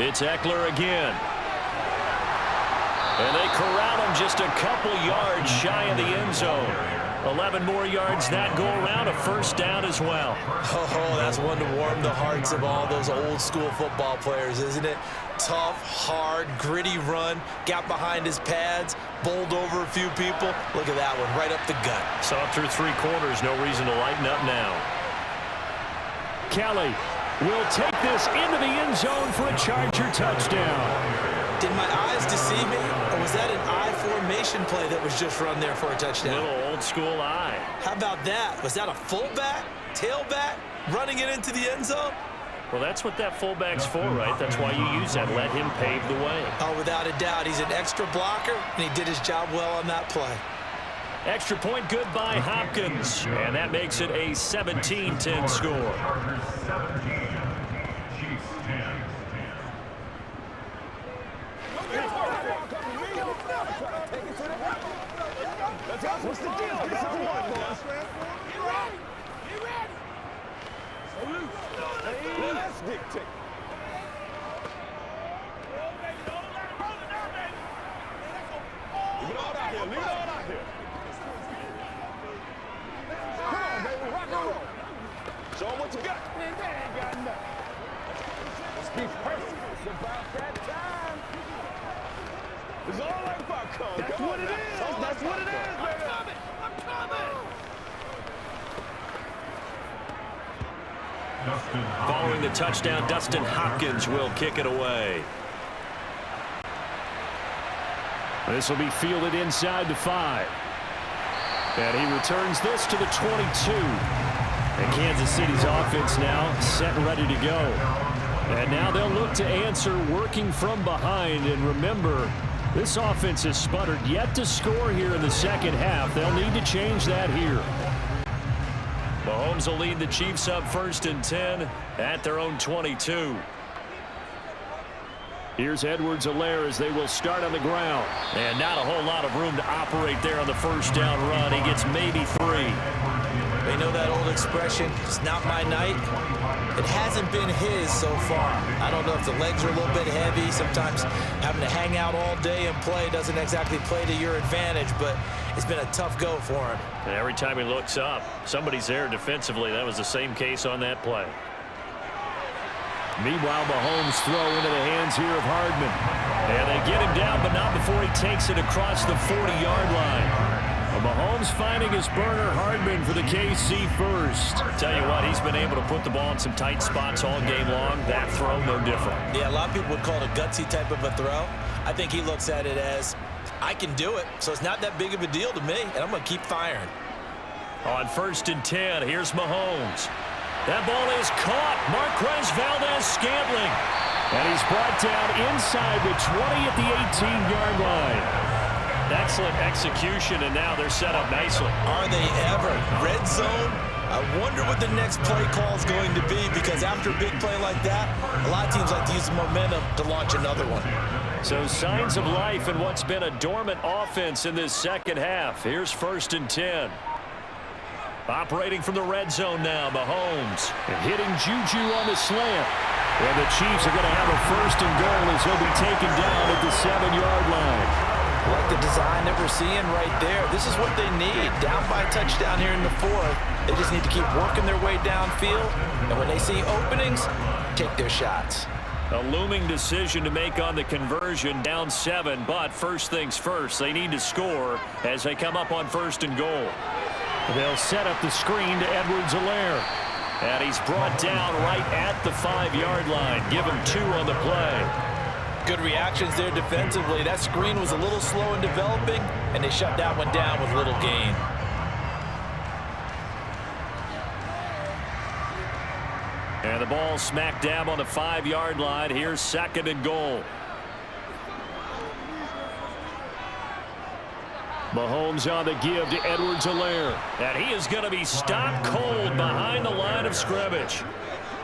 It's Eckler again. And they corral him just a couple yards shy of the end zone. 11 more yards that go around, a first down as well. Oh, that's one to warm the hearts of all those old school football players, isn't it? Tough, hard, gritty run, got behind his pads, bowled over a few people. Look at that one, right up the gut. Saw through 3 quarters, no reason to lighten up now. Kelly will take this into the end zone for a Charger touchdown. Did my eyes deceive me, or was that an I formation play that was just run there for a touchdown? Little old school eye. How about that? Was that a fullback, tailback, running it into the end zone? Well, that's what that fullback's for, right? That's why you use that. Let him pave the way. Oh, without a doubt. He's an extra blocker, and he did his job well on that play. Extra point good by Hopkins. And that makes it a 17-10 score. What's the deal? This is one, boss. Get ready. Get ready. So loose. Let's dictate. Leave it all out here. Leave it all out here. Come on, baby. Rock and roll. Show them what you got. Man, that ain't got nothing. Let's be perfect. It's about that time. It's all like popcorn. That's what it is. That's what it is, baby. I'm coming. Following the touchdown, Dustin Hopkins will kick it away. This will be fielded inside the 5. And he returns this to the 22. And Kansas City's offense now set and ready to go. And now they'll look to answer working from behind. And remember, this offense has sputtered yet to score here in the second half. They'll need to change that here. Mahomes will lead the Chiefs up 1st and 10 at their own 22. Here's Edwards-Helaire as they will start on the ground. And not a whole lot of room to operate there on the first down run. He gets maybe 3. They know that old expression, it's not my night. It hasn't been his so far. I don't know if the legs are a little bit heavy. Sometimes having to hang out all day and play doesn't exactly play to your advantage, but it's been a tough go for him. And every time he looks up, somebody's there defensively. That was the same case on that play. Meanwhile, Mahomes throw into the hands here of Hardman. And they get him down, but not before he takes it across the 40-yard line. Mahomes finding his burner, Hardman for the KC first. Tell you what, he's been able to put the ball in some tight spots all game long. That throw, no different. Yeah, a lot of people would call it a gutsy type of a throw. I think he looks at it as, I can do it, so it's not that big of a deal to me, and I'm going to keep firing. On 1st and 10, here's Mahomes. That ball is caught. Marquez Valdez-Scantling. And he's brought down inside the 20 at the 18-yard line. Excellent execution, and now they're set up nicely. Are they ever? Red zone? I wonder what the next play call is going to be, because after a big play like that, a lot of teams like to use the momentum to launch another one. So signs of life in what's been a dormant offense in this second half. Here's 1st and 10. Operating from the red zone now, Mahomes. And hitting Juju on the slant. And the Chiefs are going to have a 1st and goal as he'll be taken down at the 7-yard line. I like the design that we're seeing right there. This is what they need. Down by a touchdown here in the 4th. They just need to keep working their way downfield. And when they see openings, take their shots. A looming decision to make on the conversion, down 7. But first things first, they need to score as they come up on 1st and goal. They'll set up the screen to Edwards-Helaire. And he's brought down right at the 5-yard line. Give him 2 on the play. Good reactions there defensively. That screen was a little slow in developing, and they shut that one down with little gain. And the ball smack dab on the 5-yard line. Here's 2nd and goal. Mahomes on the give to Edwards-Helaire. And he is going to be stopped cold behind the line of scrimmage.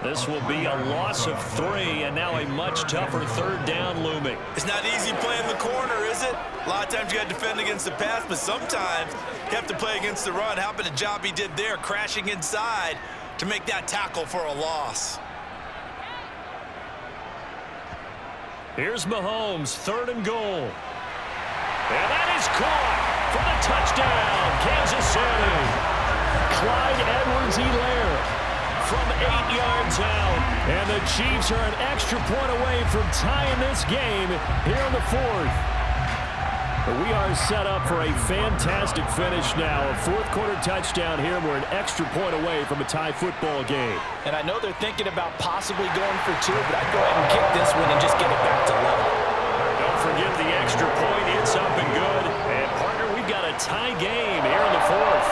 This will be a loss of 3, and now a much tougher 3rd down looming. It's not easy playing the corner, is it? A lot of times you got to defend against the pass, but sometimes you have to play against the run. How about the job he did there, crashing inside to make that tackle for a loss? Here's Mahomes, 3rd and goal. And that is caught for the touchdown, Kansas City. Clyde Edwards-Helaire from 8 yards out. And the Chiefs are an extra point away from tying this game here in the 4th. We are set up for a fantastic finish now. A 4th-quarter touchdown here. We're an extra point away from a tie football game. And I know they're thinking about possibly going for 2, but I'd go ahead and kick this one and just get it back to level. Don't forget the extra point. It's up and good. And, partner, we've got a tie game here in the 4th.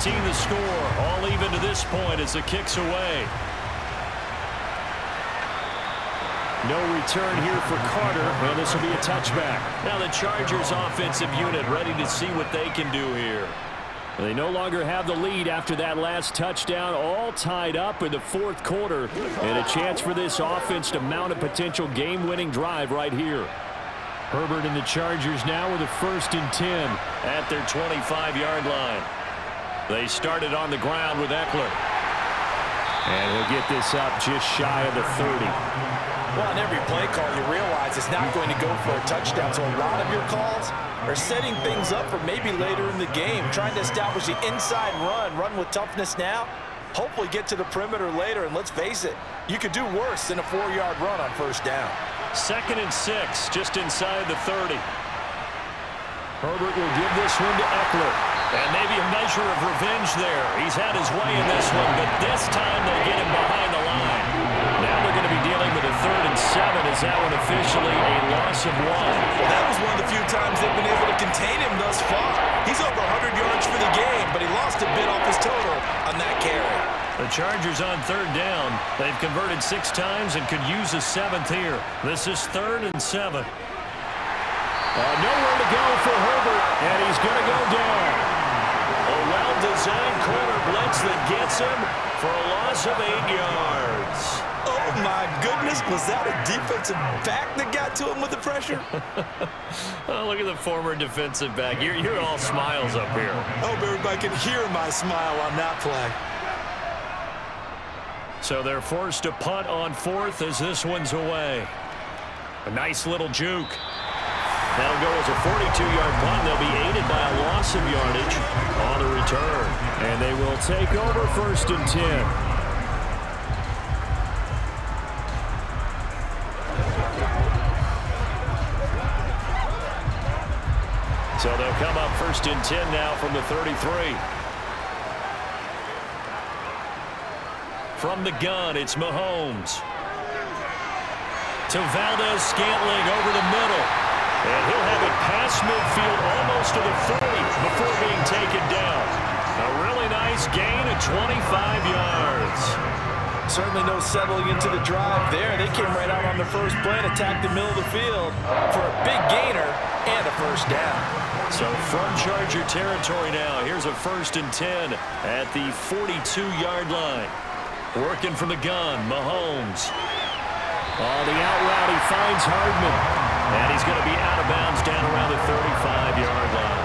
The score, all even to this point as the kick's away. No return here for Carter, and this will be a touchback. Now the Chargers offensive unit ready to see what they can do here. They no longer have the lead after that last touchdown, all tied up in the 4th quarter, and a chance for this offense to mount a potential game-winning drive right here. Herbert and the Chargers now with a 1st and 10 at their 25-yard line. They started on the ground with Eckler. And he'll get this up just shy of the 30. Well, on every play call, you realize it's not going to go for a touchdown. So a lot of your calls are setting things up for maybe later in the game, trying to establish the inside run with toughness now, hopefully get to the perimeter later. And let's face it, you could do worse than a 4-yard run on 1st down. 2nd and 6, just inside the 30. Herbert will give this one to Eckler. And maybe a measure of revenge there. He's had his way in this one, but this time they get him behind the line. Now they're going to be dealing with a 3rd and 7 as that one officially a loss of 1. Well, that was one of the few times they've been able to contain him thus far. He's over 100 yards for the game, but he lost a bit off his total on that carry. The Chargers on 3rd down. They've converted 6 times and could use a 7th here. This is 3rd and 7. Nowhere to go for Herbert, and he's going to go down. A well-designed corner blitz that gets him for a loss of 8 yards. Oh, my goodness. Was that a defensive back that got to him with the pressure? Oh, look at the former defensive back. You're all smiles up here. I hope everybody can hear my smile on that play. So they're forced to punt on 4th as this one's away. A nice little juke. That'll go as a 42-yard punt. They'll be aided by a loss of yardage on the return. And they will take over 1st and 10. So they'll come up 1st and 10 now from the 33. From the gun, it's Mahomes. To Valdez-Scantling over the middle. And he'll have it past midfield almost to the 40 before being taken down. A really nice gain of 25 yards. Certainly no settling into the drive there. They came right out on the first play and attacked the middle of the field for a big gainer and a first down. So from Charger territory now, here's a 1st and 10 at the 42-yard line. Working from the gun, Mahomes. Oh, the out route, he finds Hardman. And he's going to be out of bounds down around the 35-yard line.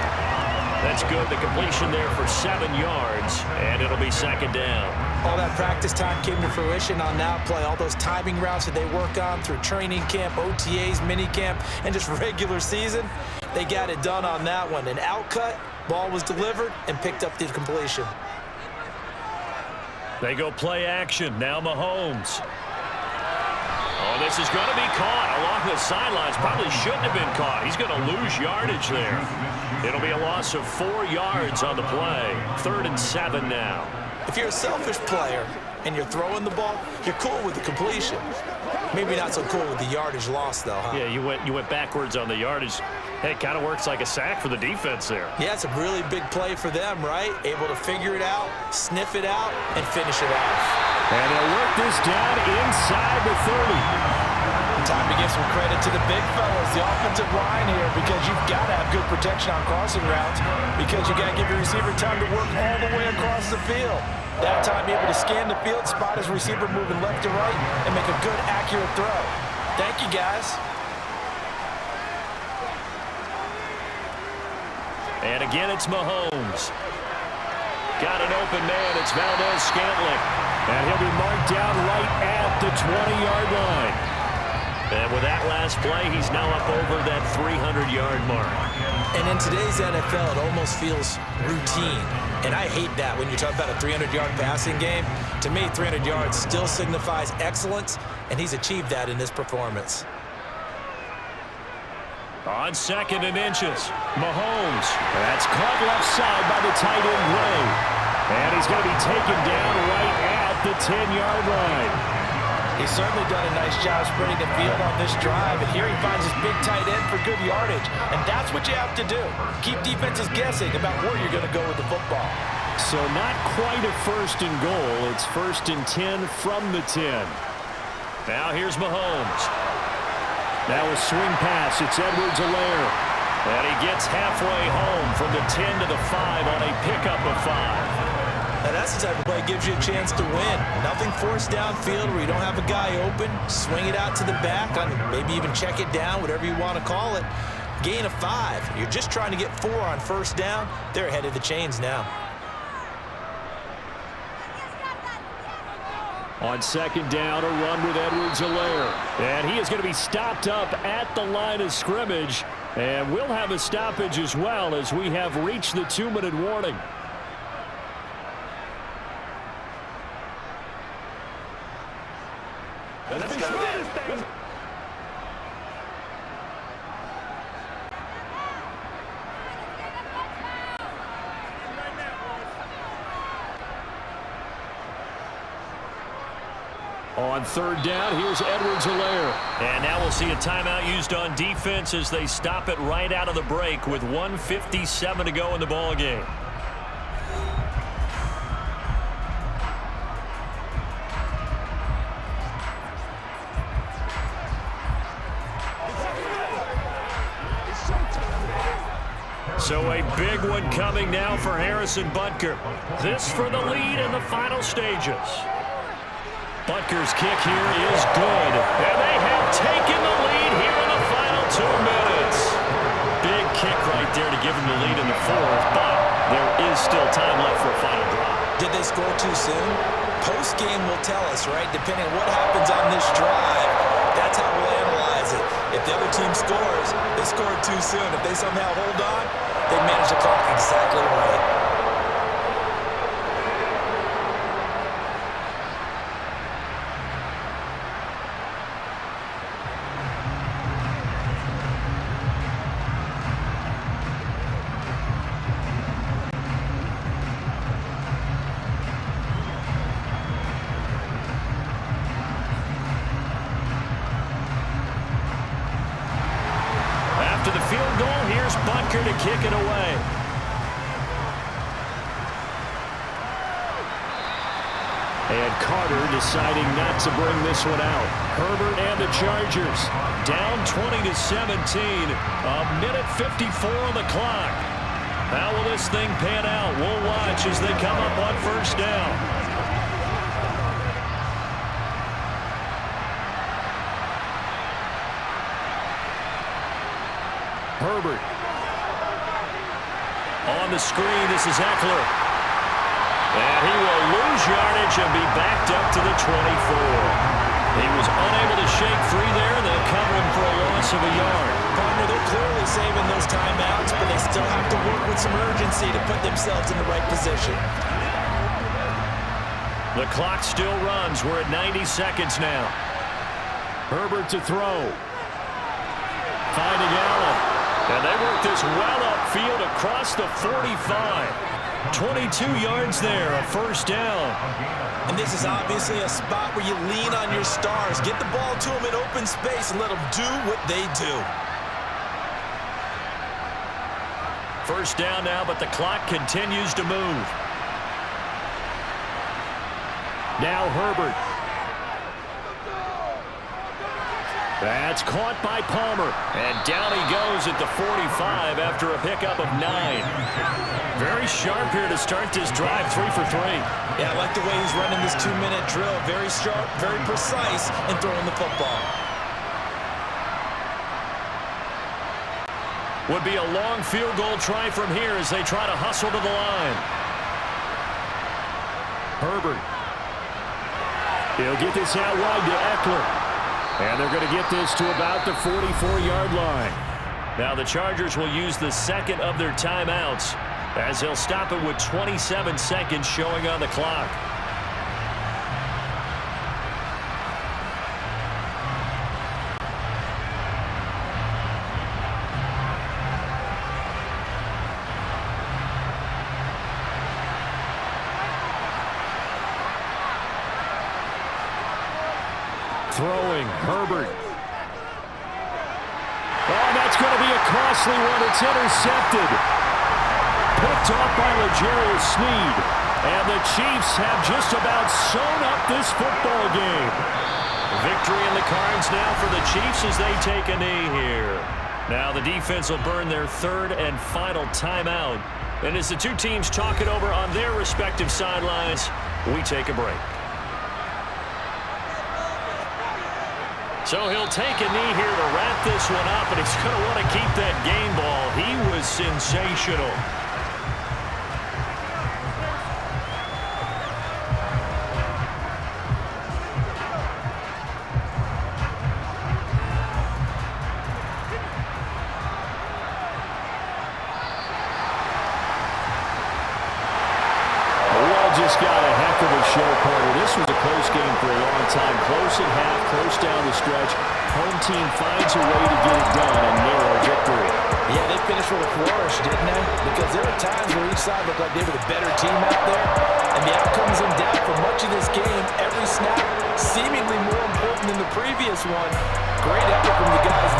That's good. The completion there for 7 yards, and it'll be 2nd down. All that practice time came to fruition on that play. All those timing routes that they work on through training camp, OTAs, minicamp, and just regular season, they got it done on that one. An outcut, ball was delivered, and picked up the completion. They go play action. Now Mahomes. Oh, this is going to be caught along the sidelines. Probably shouldn't have been caught. He's going to lose yardage there. It'll be a loss of 4 yards on the play. 3rd and 7 now. If you're a selfish player and you're throwing the ball, you're cool with the completion. Maybe not so cool with the yardage loss, though, huh? Yeah, you went backwards on the yardage. Hey, it kind of works like a sack for the defense there. Yeah, it's a really big play for them, right? Able to figure it out, sniff it out, and finish it off. And they'll work this down inside the 30. Time to give some credit to the big fellas, the offensive line here, because you've got to have good protection on crossing routes because you got to give your receiver time to work all the way across the field. That time, able to scan the field, spot his receiver moving left to right, and make a good, accurate throw. Thank you, guys. And again, it's Mahomes. Got an open man. It's Valdez-Scantling. And he'll be marked down right at the 20-yard line. And with that last play, he's now up over that 300-yard mark. And in today's NFL, it almost feels routine. And I hate that when you talk about a 300-yard passing game. To me, 300 yards still signifies excellence, and he's achieved that in this performance. On 2nd and inches, Mahomes. That's caught left side by the tight end, Gray. And he's going to be taken down right at the 10-yard line. He's certainly done a nice job spreading the field on this drive, and here he finds his big tight end for good yardage. And that's what you have to do. Keep defenses guessing about where you're going to go with the football. So not quite a 1st and goal. It's 1st and 10 from the 10. Now here's Mahomes. Now a swing pass. It's Edwards-Helaire. And he gets halfway home from the 10 to the 5 on a pickup of 5. Now that's the type of play that gives you a chance to win. Nothing forced downfield where you don't have a guy open. Swing it out to the back, maybe even check it down, whatever you want to call it. Gain of 5. You're just trying to get 4 on 1st down. They're ahead of the chains now. On 2nd down, a run with Edwards-Helaire. And he is going to be stopped up at the line of scrimmage. And we'll have a stoppage as well as we have reached the 2-minute warning. Let's go. On 3rd down, here's Edwards-Helaire. And now we'll see a timeout used on defense as they stop it right out of the break with 1:57 to go in the ball game. So a big one coming now for Harrison Butker. This for the lead in the final stages. Butker's kick here is good. And they have taken the lead here in the final 2 minutes. Big kick right there to give them the lead in the fourth, but there is still time left for a final drive. Did they score too soon? Post-game will tell us, right? Depending on what happens on this drive, that's how we'll analyze it. If the other team scores, they scored too soon. If they somehow hold on, they manage the clock exactly right. After the field goal, here's Butker to kick it away. And Carter deciding not to bring this one out. Herbert and the Chargers down 20-17. A minute 54 on the clock. How will this thing pan out? We'll watch as they come up on first down. Herbert. On the screen, this is Eckler. And he will lose yardage and be backed up to the 24. He was unable to shake free there. They'll cover him for a loss of a yard. Partner, they're clearly saving those timeouts, but they still have to work with some urgency to put themselves in the right position. The clock still runs. We're at 90 seconds now. Herbert to throw. Finding Allen. And they work this well upfield across the 45. 22 yards there, a first down. And this is obviously a spot where you lean on your stars. Get the ball to them in open space and let them do what they do. First down now, but the clock continues to move. Now Herbert. That's caught by Palmer. And down he goes at the 45 after a pickup of 9. Very sharp here to start this drive, 3 for 3. Yeah, I like the way he's running this 2-minute drill. Very sharp, very precise in throwing the football. Would be a long field goal try from here as they try to hustle to the line. Herbert. He'll get this out wide to Eckler. And they're going to get this to about the 44-yard line. Now the Chargers will use the second of their timeouts as they'll stop it with 27 seconds showing on the clock. Throwing, Herbert. Oh, that's going to be a costly one. It's intercepted. Picked off by L'Jarius Sneed. And the Chiefs have just about sewn up this football game. Victory in the cards now for the Chiefs as they take a knee here. Now the defense will burn their third and final timeout. And as the two teams talk it over on their respective sidelines, we take a break. So he'll take a knee here to wrap this one up, and he's going to want to keep that game ball. He was sensational. Just got a heck of a show, partner. This was a close game for a long time. Close at half, close down the stretch. Home team finds a way to get it done and narrow victory. Yeah, they finished with a flourish, didn't they? Because there were times where each side looked like they were the better team out there. And the outcomes in doubt for much of this game. Every snap seemingly more important than the previous one. Great effort from the guys